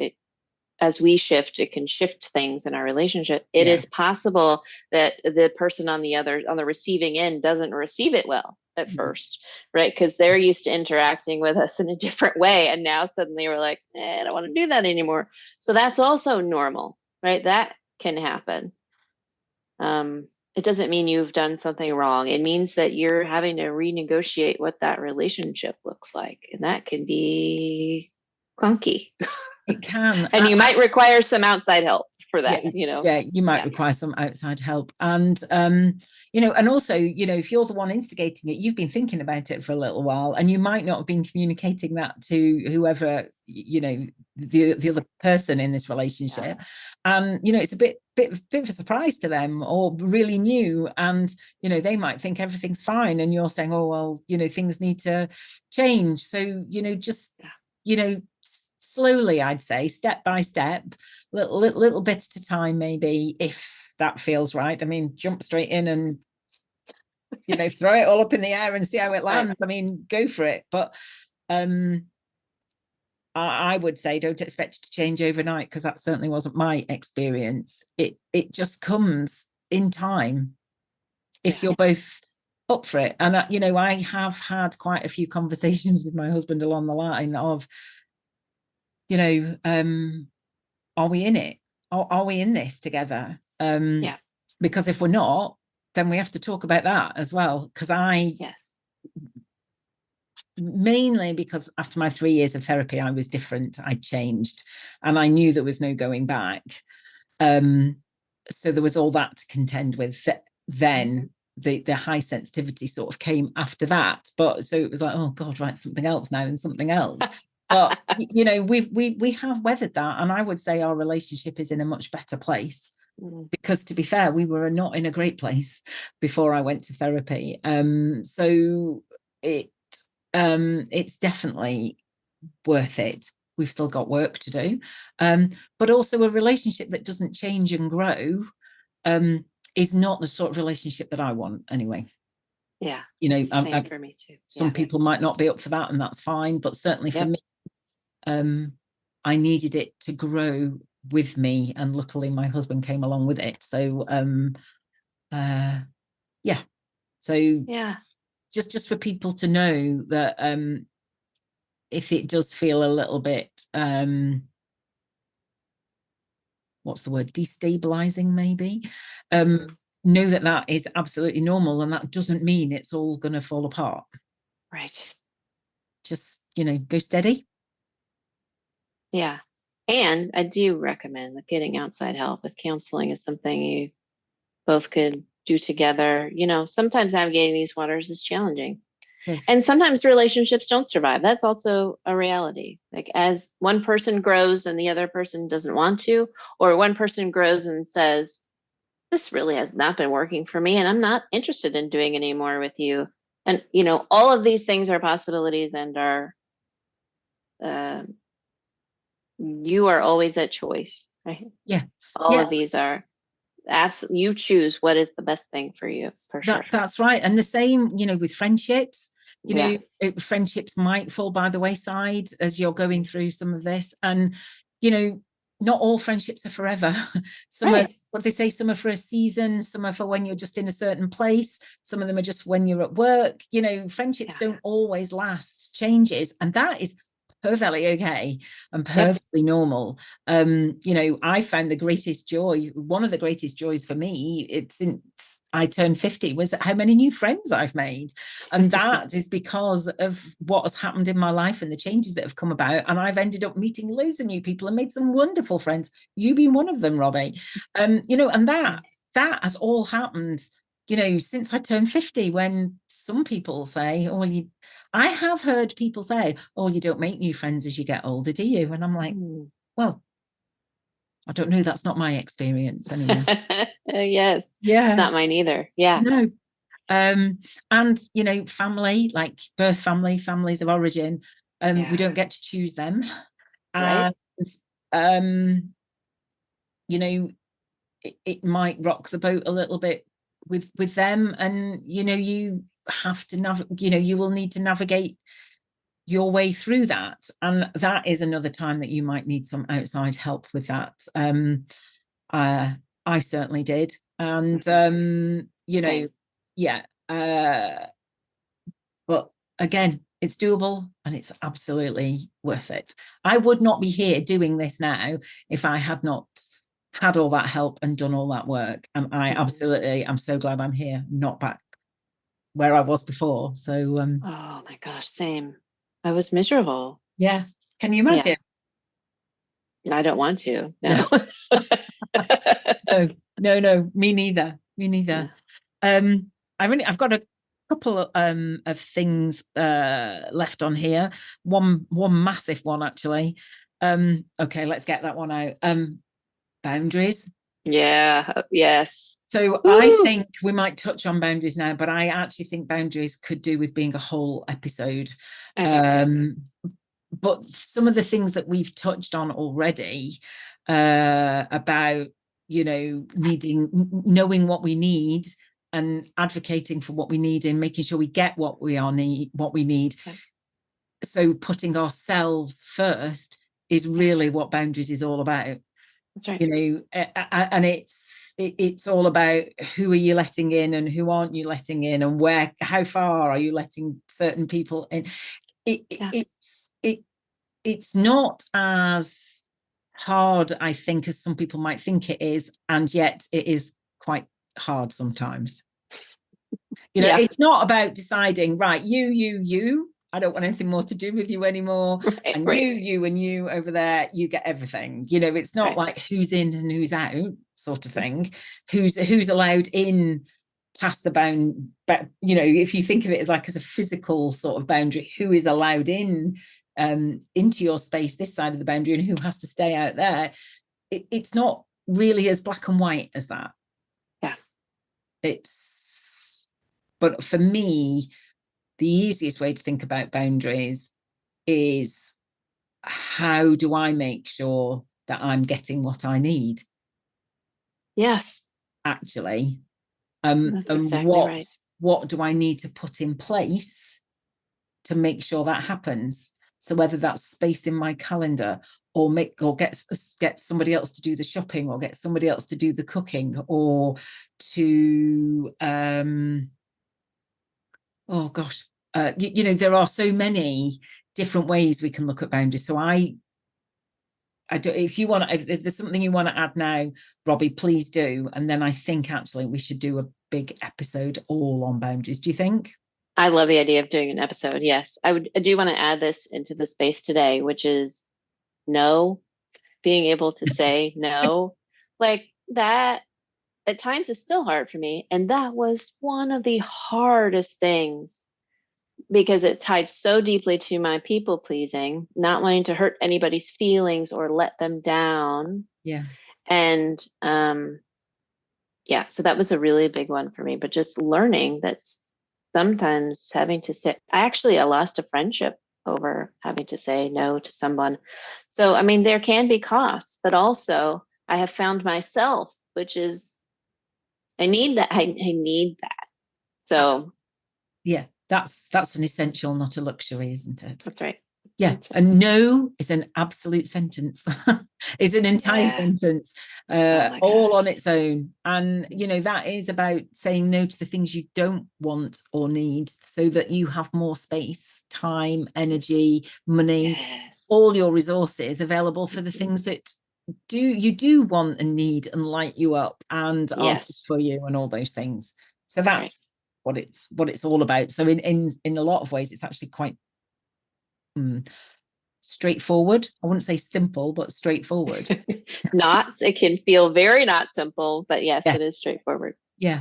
Speaker 1: as we shift, it can shift things in our relationship. It is possible that the person on the receiving end doesn't receive it well at first, right? Because they're used to interacting with us in a different way, and now suddenly we're like, I don't want to do that anymore. So that's also normal, right? That can happen. It doesn't mean you've done something wrong. It means that you're having to renegotiate what that relationship looks like, and that can be clunky.
Speaker 2: It can.
Speaker 1: And you might require some outside help. for that,
Speaker 2: yeah, you might require some outside help. And and also, if you're the one instigating it, you've been thinking about it for a little while, and you might not have been communicating that to whoever, the other person in this relationship. And it's a bit of a surprise to them, or really new, and they might think everything's fine, and you're saying, oh well, things need to change. So just slowly, I'd say, step by step, little bit at a time, maybe, if that feels right. I mean, jump straight in and throw it all up in the air and see how it lands. Right. I mean, go for it. But I would say don't expect it to change overnight, because that certainly wasn't my experience. It just comes in time if you're both up for it. And I have had quite a few conversations with my husband along the line of, are we in it? Are we in this together? Because if we're not, then we have to talk about that as well. Because mainly because after my 3 years of therapy, I was different. I changed, and I knew there was no going back. So there was all that to contend with. Then the high sensitivity sort of came after that. But so it was like, oh God, right, something else now and something else. But we have weathered that, and I would say our relationship is in a much better place. Because, to be fair, we were not in a great place before I went to therapy. So it's definitely worth it. We've still got work to do, but also a relationship that doesn't change and grow is not the sort of relationship that I want anyway.
Speaker 1: Yeah, same for me too.
Speaker 2: Some people might not be up for that, and that's fine. But certainly for me, I needed it to grow with me, and luckily my husband came along with it. So just for people to know that if it does feel a little bit what's the word, destabilizing, maybe, know that is absolutely normal, and that doesn't mean it's all going to fall apart.
Speaker 1: Right.
Speaker 2: Just go steady.
Speaker 1: Yeah. And I do recommend getting outside help if counseling is something you both could do together. Sometimes navigating these waters is challenging. Yes. And sometimes relationships don't survive. That's also a reality. Like, as one person grows and the other person doesn't want to, or one person grows and says, this really has not been working for me, and I'm not interested in doing any more with you. And, all of these things are possibilities, and are you are always at choice, right?
Speaker 2: Yeah.
Speaker 1: All of these are absolutely, you choose what is the best thing for you, for sure.
Speaker 2: That's right. And the same, with friendships, friendships might fall by the wayside as you're going through some of this. And, not all friendships are forever. Some are, what they say, some are for a season, some are for when you're just in a certain place. Some of them are just when you're at work. Friendships don't always last, changes. And that is perfectly okay and perfectly normal. I found the greatest joy, one of the greatest joys for me, since I turned 50, was how many new friends I've made. And that is because of what has happened in my life and the changes that have come about. And I've ended up meeting loads of new people and made some wonderful friends. You being one of them, Robbie. And that has all happened, since I turned 50, when some people say, I have heard people say, oh, you don't make new friends as you get older, do you? And I'm like, well, I don't know. That's not my experience anymore.
Speaker 1: Yes.
Speaker 2: Yeah.
Speaker 1: It's not mine either. Yeah.
Speaker 2: No. And, family, like birth family, families of origin, we don't get to choose them.
Speaker 1: Right.
Speaker 2: And, it might rock the boat a little bit with them. And, you have to you will need to navigate your way through that. And that is another time that you might need some outside help with that. I certainly did. And,
Speaker 1: Same.
Speaker 2: But again, it's doable, and it's absolutely worth it. I would not be here doing this now if I had not had all that help and done all that work. And I absolutely, I'm so glad I'm here, not back where I was before. So
Speaker 1: oh my gosh, same. I was miserable.
Speaker 2: Yeah. Can you imagine?
Speaker 1: I don't want to. No.
Speaker 2: No, me neither. I've got a couple of things left on here. One massive one, actually. Okay, let's get that one out. Boundaries.
Speaker 1: Yeah. Yes.
Speaker 2: So
Speaker 1: Woo!
Speaker 2: I think we might touch on boundaries now, but I actually think boundaries could do with being a whole episode.
Speaker 1: I think so.
Speaker 2: But some of the things that we've touched on already about, knowing what we need and advocating for what we need and making sure we get what we need.
Speaker 1: Okay.
Speaker 2: So putting ourselves first is really what boundaries is all about.
Speaker 1: That's right.
Speaker 2: And it's all about who are you letting in and who aren't you letting in, and how far are you letting certain people in. It's not as hard, I think, as some people might think it is, and yet it is quite hard sometimes. It's not about deciding, right, you I don't want anything more to do with you anymore.
Speaker 1: Right,
Speaker 2: and
Speaker 1: right.
Speaker 2: you over there, you get everything. It's not like who's in and who's out sort of thing. Who's allowed in past the bound, but if you think of it as a physical sort of boundary, who is allowed in into your space this side of the boundary and who has to stay out there, it's not really as black and white as that. But for me, the easiest way to think about boundaries is, how do I make sure that I'm getting what I need?
Speaker 1: Yes.
Speaker 2: Actually.
Speaker 1: That's exactly right.
Speaker 2: What do I need to put in place to make sure that happens? So whether that's space in my calendar, or get somebody else to do the shopping, or get somebody else to do the cooking, or to oh gosh, there are so many different ways we can look at boundaries. So I don't, if there's something you want to add now, Robbie, please do. And then I think actually we should do a big episode all on boundaries. Do you think?
Speaker 1: I love the idea of doing an episode. Yes. I do want to add this into the space today, which is no, being able to say no. Like that at times is still hard for me. And that was one of the hardest things, because it tied so deeply to my people pleasing, not wanting to hurt anybody's feelings or let them down.
Speaker 2: Yeah.
Speaker 1: And so that was a really big one for me. But just learning that sometimes having to say, I lost a friendship over having to say no to someone. So, I mean, there can be costs, but also I have found myself, which is, I need that. I need that. So,
Speaker 2: yeah, that's an essential, not a luxury, isn't it?
Speaker 1: That's right.
Speaker 2: Yeah.
Speaker 1: That's right.
Speaker 2: And no is an absolute sentence. It's an entire sentence, all on its own. And, that is about saying no to the things you don't want or need, so that you have more space, time, energy, money, all your resources available for the things that you do want and need and light you up and are good for you, and all those things. So that's what it's all about. So in a lot of ways, it's actually quite straightforward. I wouldn't say simple, but straightforward.
Speaker 1: It can feel very not simple, but yes, it is straightforward.
Speaker 2: Yeah.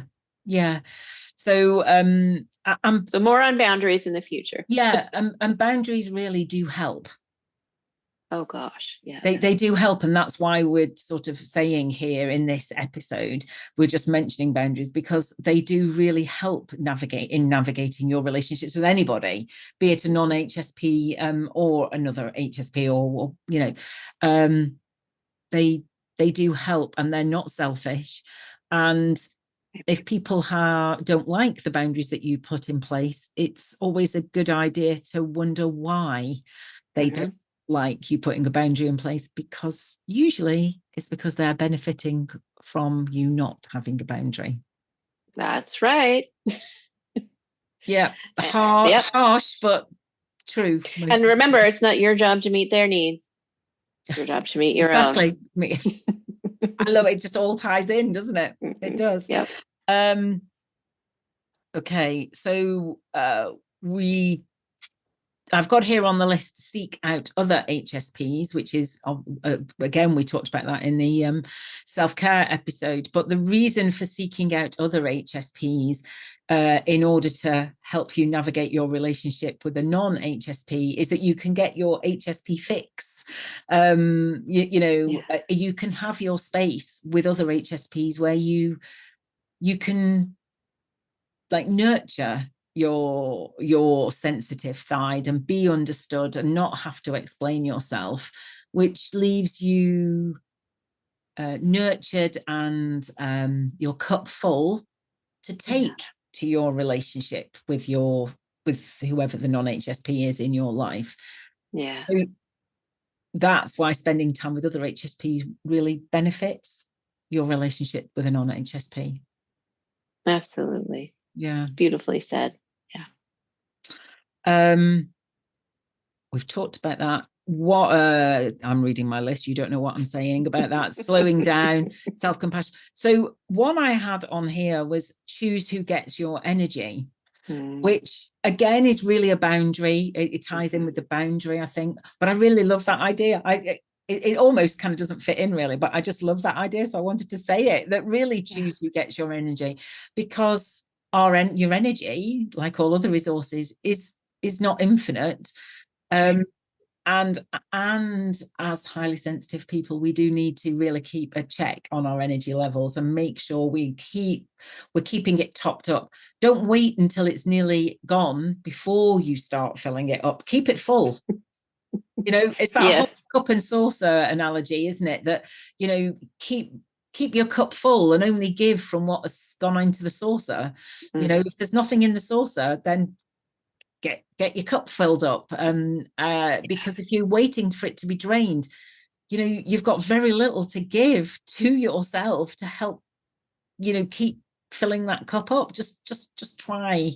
Speaker 2: So
Speaker 1: so more on boundaries in the future.
Speaker 2: Yeah, and boundaries really do help.
Speaker 1: Oh gosh, yes.
Speaker 2: They do help, and that's why we're sort of saying here in this episode, we're just mentioning boundaries, because they do really help navigating your relationships with anybody, be it a non-HSP or another HSP, or they do help, and they're not selfish. And if people don't like the boundaries that you put in place, it's always a good idea to wonder why they don't like you putting a boundary in place, because usually it's because they're benefiting from you not having a boundary.
Speaker 1: That's right.
Speaker 2: Yeah, harsh, but true.
Speaker 1: And remember, it's not your job to meet their needs. It's your job to meet your own.
Speaker 2: I love it. It just all ties in, doesn't it? It does.
Speaker 1: Yep.
Speaker 2: Okay, so we I've got here on the list, seek out other HSPs, which is, again, we talked about that in the self-care episode. But the reason for seeking out other HSPs in order to help you navigate your relationship with a non-HSP is that you can get your HSP fix. You can have your space with other HSPs where you can like nurture your sensitive side and be understood and not have to explain yourself, which leaves you nurtured and your cup full to take to your relationship with whoever the non-HSP is in your life.
Speaker 1: Yeah.
Speaker 2: So that's why spending time with other HSPs really benefits your relationship with a non-HSP.
Speaker 1: Absolutely.
Speaker 2: Yeah.
Speaker 1: It's beautifully said.
Speaker 2: We've talked about that. I'm reading my list. You don't know what I'm saying about that. Slowing down, self-compassion. So one I had on here was choose who gets your energy, which again is really a boundary. It ties in with the boundary, I think. But I really love that idea. It almost kind of doesn't fit in really, but I just love that idea. So I wanted to say it, that really choose who gets your energy, because your energy, like all other resources, is not infinite. And as highly sensitive people, we do need to really keep a check on our energy levels and make sure we're keeping it topped up. Don't wait until it's nearly gone before you start filling it up. Keep it full. It's that whole cup and saucer analogy, isn't it? That, keep your cup full and only give from what has gone into the saucer. If there's nothing in the saucer, then get your cup filled up, because if you're waiting for it to be drained, you've got very little to give to yourself to help keep filling that cup up. Just try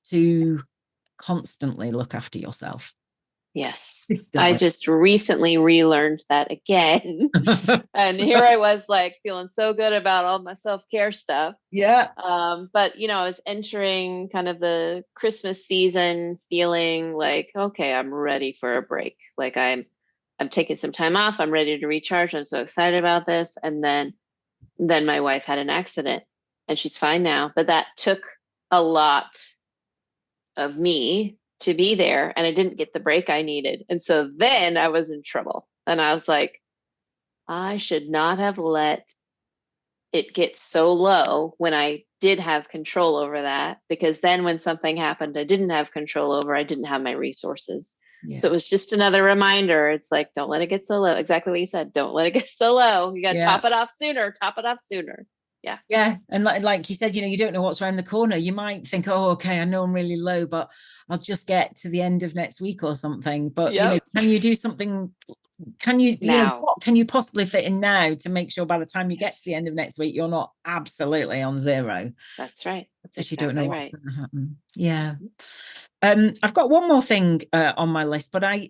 Speaker 2: to constantly look after yourself.
Speaker 1: Yes. I just recently relearned that again. And here I was like feeling so good about all my self-care stuff.
Speaker 2: Yeah.
Speaker 1: But I was entering kind of the Christmas season feeling like, okay, I'm ready for a break. Like I'm taking some time off. I'm ready to recharge. I'm so excited about this. And then my wife had an accident and she's fine now. But that took a lot of me to be there, and I didn't get the break I needed. And so then I was in trouble. And I was like, I should not have let it get so low when I did have control over that, because then when something happened I didn't have control over, I didn't have my resources. So it was just another reminder. It's like, don't let it get so low. Exactly what you said. Don't let it get so low. You got to top it off sooner. Yeah.
Speaker 2: And like you said, you don't know what's around the corner. You might think, oh, okay, I know I'm really low, but I'll just get to the end of next week or something. But can you do something? Can you what can you possibly fit in now to make sure by the time you get to the end of next week you're not absolutely on zero?
Speaker 1: That's right.
Speaker 2: Because you don't know what's going to happen. Yeah. I've got one more thing on my list, but I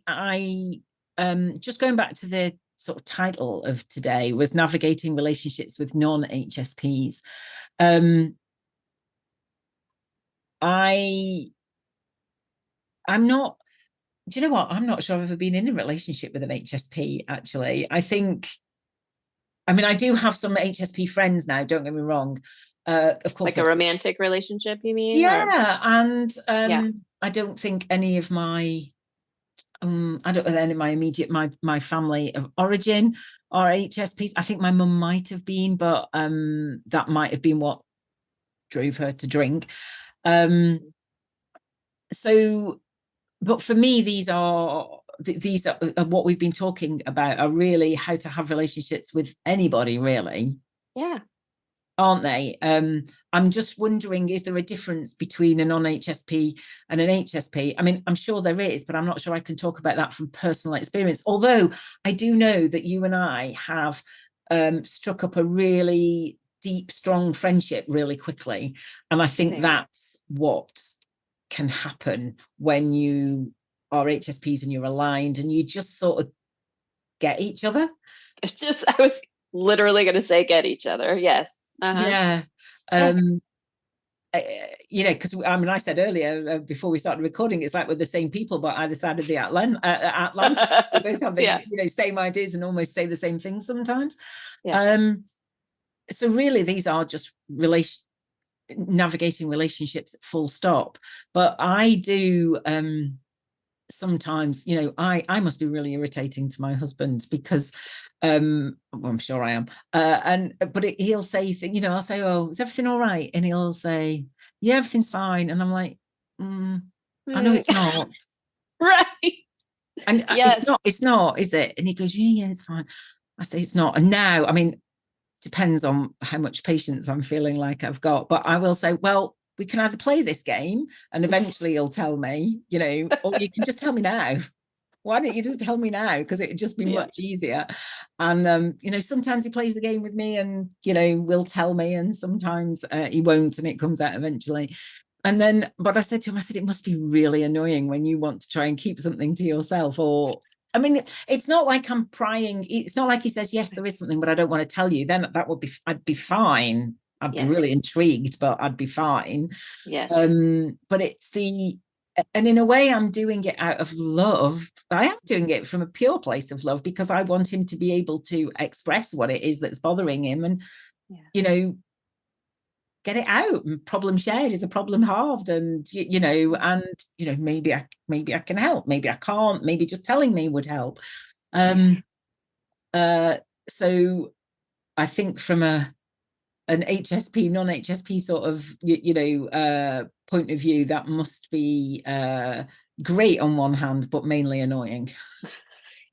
Speaker 2: just going back to the sort of title of today was navigating relationships with non-HSPs. I'm not, do you know what? I'm not sure I've ever been in a relationship with an HSP, actually. I do have some HSP friends now, don't get me wrong. Of course.
Speaker 1: Like a romantic relationship, you mean?
Speaker 2: Yeah. And I don't think any of my I don't know any of my immediate my family of origin are HSPs. I think my mum might have been, but that might have been what drove her to drink. So, but for me, these are what we've been talking about are really how to have relationships with anybody, really.
Speaker 1: Yeah.
Speaker 2: Aren't they? I'm just wondering, is there a difference between a non-HSP and an HSP? I mean, I'm sure there is, but I'm not sure I can talk about that from personal experience. Although I do know that you and I have struck up a really deep, strong friendship really quickly. And I think that's what can happen when you are HSPs and you're aligned and you just sort of get each other.
Speaker 1: I was literally going to say get each other. Yes.
Speaker 2: Yeah. you know, because I mean, I said earlier before we started recording, it's like we're the same people, but either side of the Atlantic. We both have the you know, same ideas and almost say the same things sometimes. So really, these are just navigating relationships full stop. But I do sometimes, you know, I must be really irritating to my husband because well, I'm sure I am, but he'll say, you know, I'll say, oh, is everything all right? And he'll say, yeah, everything's fine. And I'm like, I know it's not.
Speaker 1: Right.
Speaker 2: And it's not, is it? And he goes, yeah, it's fine. I say it's not. And now, I mean, depends on how much patience I'm feeling like I've got, but I will say, well, we can either play this game and eventually he'll tell me, you know, or you can just tell me now. Why don't you just tell me now? Because it would just be much easier. And, you know, sometimes he plays the game with me and, you know, will tell me, and sometimes he won't, and it comes out eventually. And then, but I said to him, I said, it must be really annoying when you want to try and keep something to yourself. Or, I mean, it's not like I'm prying. It's not like he says, yes, there is something, but I don't want to tell you. Then that would be, I'd be fine. I'd be really intrigued, but I'd be fine.
Speaker 1: Yes.
Speaker 2: But it's and in a way, I'm doing it out of love. I am doing it from a pure place of love because I want him to be able to express what it is that's bothering him, and, you know, get it out. And problem shared is a problem halved, and you know, and you know, maybe I can help, maybe I can't, maybe just telling me would help. So I think from an HSP, non-HSP sort of, you know, point of view, that must be great on one hand, but mainly annoying.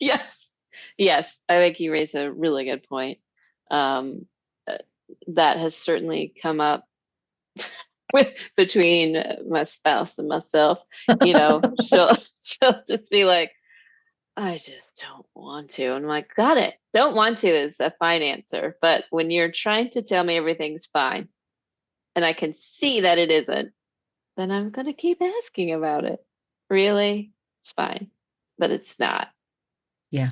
Speaker 1: Yes, I think you raise a really good point. That has certainly come up between my spouse and myself. You know, she'll just be like, I just don't want to. And I'm like, got it. Don't want to is a fine answer. But when you're trying to tell me everything's fine and I can see that it isn't, then I'm going to keep asking about it. Really? It's fine. But it's not.
Speaker 2: Yeah.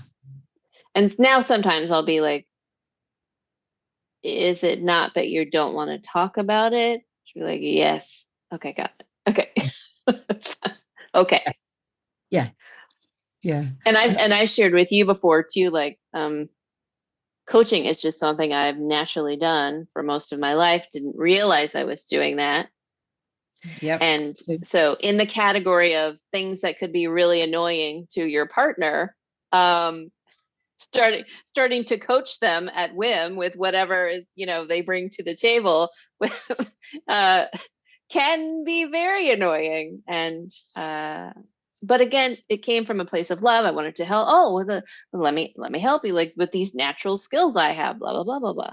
Speaker 1: And now sometimes I'll be like, is it not that you don't want to talk about it? She'll be like, yes. Okay, got it. Okay. Okay.
Speaker 2: Yeah.
Speaker 1: And I shared with you before too, like coaching is just something I've naturally done for most of my life. Didn't realize I was doing that.
Speaker 2: Yep.
Speaker 1: And so in the category of things that could be really annoying to your partner, starting to coach them at whim with whatever is, you know, they bring to the table can be very annoying. And but again, it came from a place of love. I wanted to help. Let me help you, like with these natural skills I have, blah blah blah blah blah.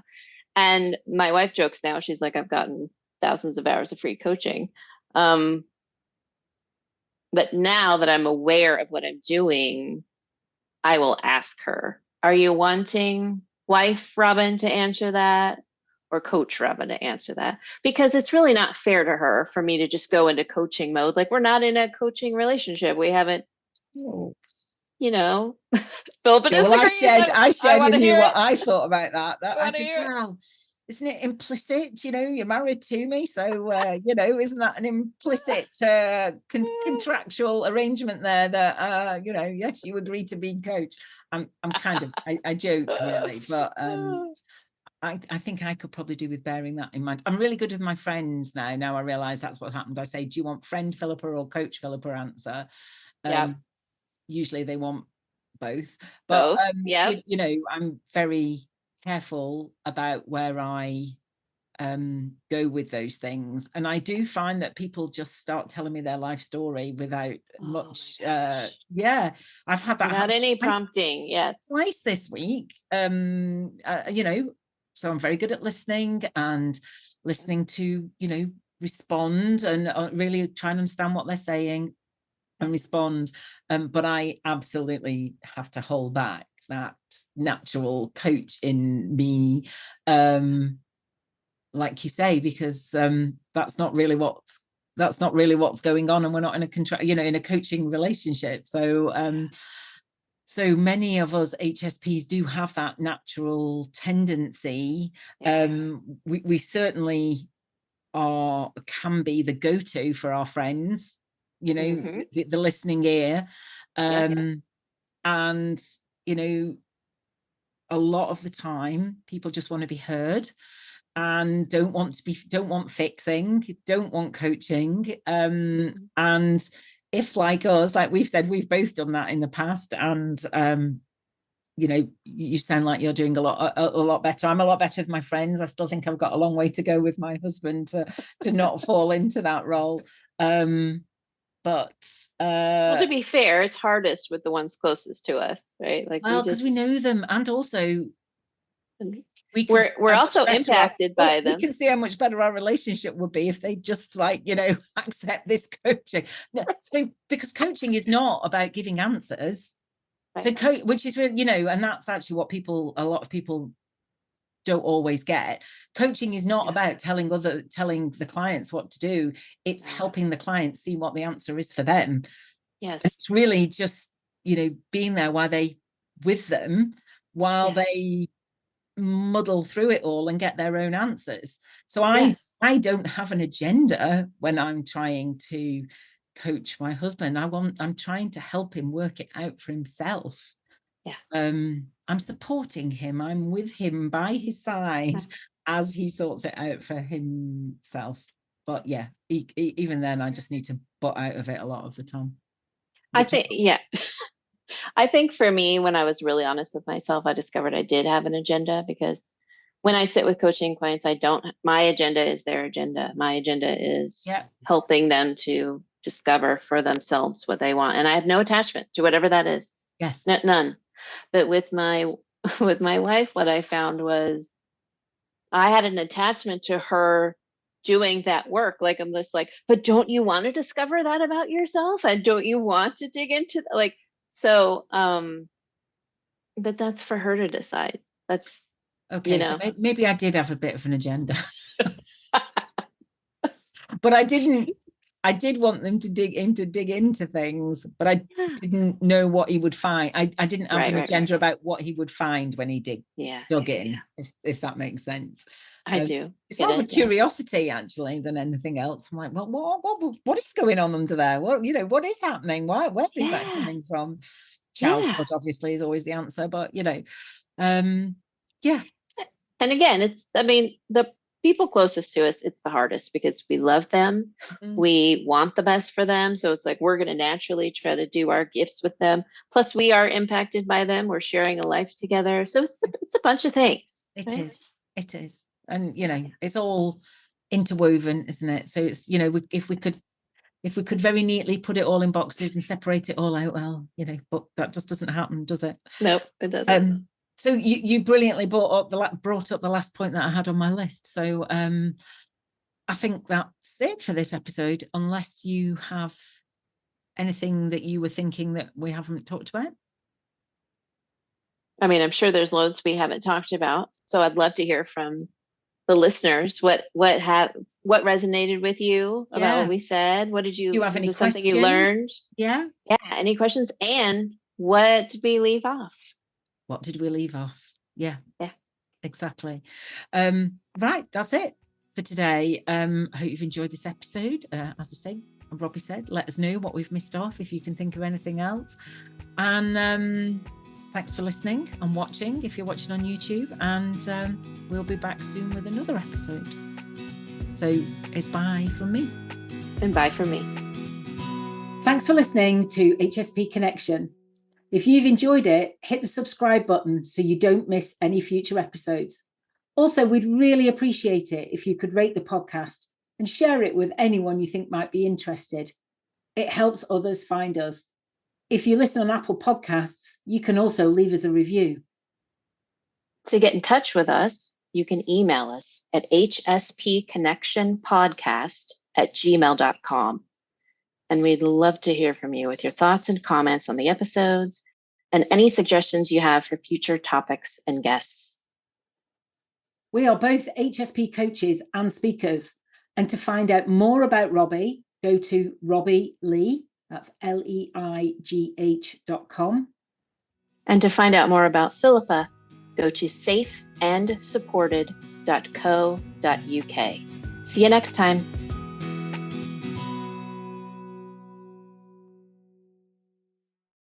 Speaker 1: And my wife jokes now, she's like, I've gotten thousands of hours of free coaching. But now that I'm aware of what I'm doing, I will ask her, are you wanting wife Robin to answer that or coach Robin to answer that? Because it's really not fair to her for me to just go into coaching mode. Like, we're not in a coaching relationship. We haven't, you know, Philippa
Speaker 2: well, I shared with you what I thought about that. I think, well, isn't it implicit? You know, you're married to me, so you know, isn't that an implicit contractual arrangement there that you know, yes, you agree to be coached? I'm kind of, I joke really, but I think I could probably do with bearing that in mind. I'm really good with my friends now. Now I realize that's what happened. I say, do you want friend Philippa or coach Philippa answer? Usually they want both, but you know, I'm very careful about where I go with those things, and I do find that people just start telling me their life story without much I've had that
Speaker 1: without any prompting.
Speaker 2: Twice this week. You know, so I'm very good at listening to, you know, respond and really try and understand what they're saying and respond, but I absolutely have to hold back that natural coach in me, like you say, because that's not really what's going on, and we're not in a in a coaching relationship. So so many of us HSPs do have that natural tendency. We certainly can be the go-to for our friends, you know,
Speaker 1: Mm-hmm.
Speaker 2: the listening ear.
Speaker 1: Yep.
Speaker 2: And, you know, a lot of the time people just want to be heard and don't want fixing, don't want coaching. And if, like us, like we've said, we've both done that in the past, and you know, you sound like you're doing a lot better. I'm a lot better with my friends. I still think I've got a long way to go with my husband to not fall into that role. But
Speaker 1: well, to be fair, it's hardest with the ones closest to us, right? Like,
Speaker 2: well, because we know them, and also
Speaker 1: we're also impacted by them.
Speaker 2: We can see how much better our relationship would be if they just, like, you know, accept this coaching. No, so because coaching is not about giving answers. Right. So which is really, you know, and that's actually what a lot of people don't always get. Coaching is not about telling the clients what to do. It's helping the client see what the answer is for them.
Speaker 1: Yes.
Speaker 2: It's really just, you know, being there with them while they muddle through it all and get their own answers. So I don't have an agenda when I'm trying to coach my husband. I'm trying to help him work it out for himself. I'm supporting him. I'm with him by his side as he sorts it out for himself. But yeah, even then, I just need to butt out of it a lot of the time.
Speaker 1: I think, I think for me, when I was really honest with myself, I discovered I did have an agenda, because when I sit with coaching clients, my agenda is their agenda. My agenda is helping them to discover for themselves what they want. And I have no attachment to whatever that is.
Speaker 2: Yes.
Speaker 1: None. But with my wife, what I found was I had an attachment to her doing that work. Like, I'm just like, but don't you want to discover that about yourself? And don't you want to dig into that? Like, so, but that's for her to decide. That's okay. You know.
Speaker 2: So maybe I did have a bit of an agenda, but I didn't. I did want them to dig into things, but I didn't know what he would find. I didn't have an agenda about what he would find when he dug in, if that makes sense.
Speaker 1: I do.
Speaker 2: It's more of a curiosity, actually, than anything else. I'm like, well, what is going on under there? What, you know, what is happening? Where is that coming from? Childhood, obviously, is always the answer, but, you know, And again, the people closest to us, it's the hardest because we love them. Mm-hmm. We want the best for them. So it's like, we're going to naturally try to do our gifts with them. Plus we are impacted by them. We're sharing a life together. So it's a bunch of things. It is. And, you know, it's all interwoven, isn't it? So it's, you know, if we could very neatly put it all in boxes and separate it all out, well, you know, but that just doesn't happen, does it?
Speaker 1: Nope, it doesn't.
Speaker 2: So you brilliantly brought up the last point that I had on my list. So I think that's it for this episode, unless you have anything that you were thinking that we haven't talked about.
Speaker 1: I mean, I'm sure there's loads we haven't talked about. So I'd love to hear from the listeners. What resonated with you about what we said? What did you?
Speaker 2: Do you have any questions?
Speaker 1: Something you learned?
Speaker 2: Yeah.
Speaker 1: Any questions? And what did we leave off?
Speaker 2: What did we leave off? Yeah, exactly. Right, that's it for today. I hope you've enjoyed this episode. As I say, Robbie said, let us know what we've missed off, if you can think of anything else. And thanks for listening and watching, if you're watching on YouTube. And we'll be back soon with another episode. So it's bye from me.
Speaker 1: And bye from me.
Speaker 2: Thanks for listening to HSP Connection. If you've enjoyed it, hit the subscribe button so you don't miss any future episodes. Also, we'd really appreciate it if you could rate the podcast and share it with anyone you think might be interested. It helps others find us. If you listen on Apple Podcasts, you can also leave us a review.
Speaker 1: To get in touch with us, you can email us at hspconnectionpodcast@gmail.com. And we'd love to hear from you with your thoughts and comments on the episodes and any suggestions you have for future topics and guests.
Speaker 2: We are both HSP coaches and speakers. And to find out more about Robbie, go to Robbie Leigh, that's leigh.com.
Speaker 1: And to find out more about Philippa, go to safeandsupported.co.uk. See you next time.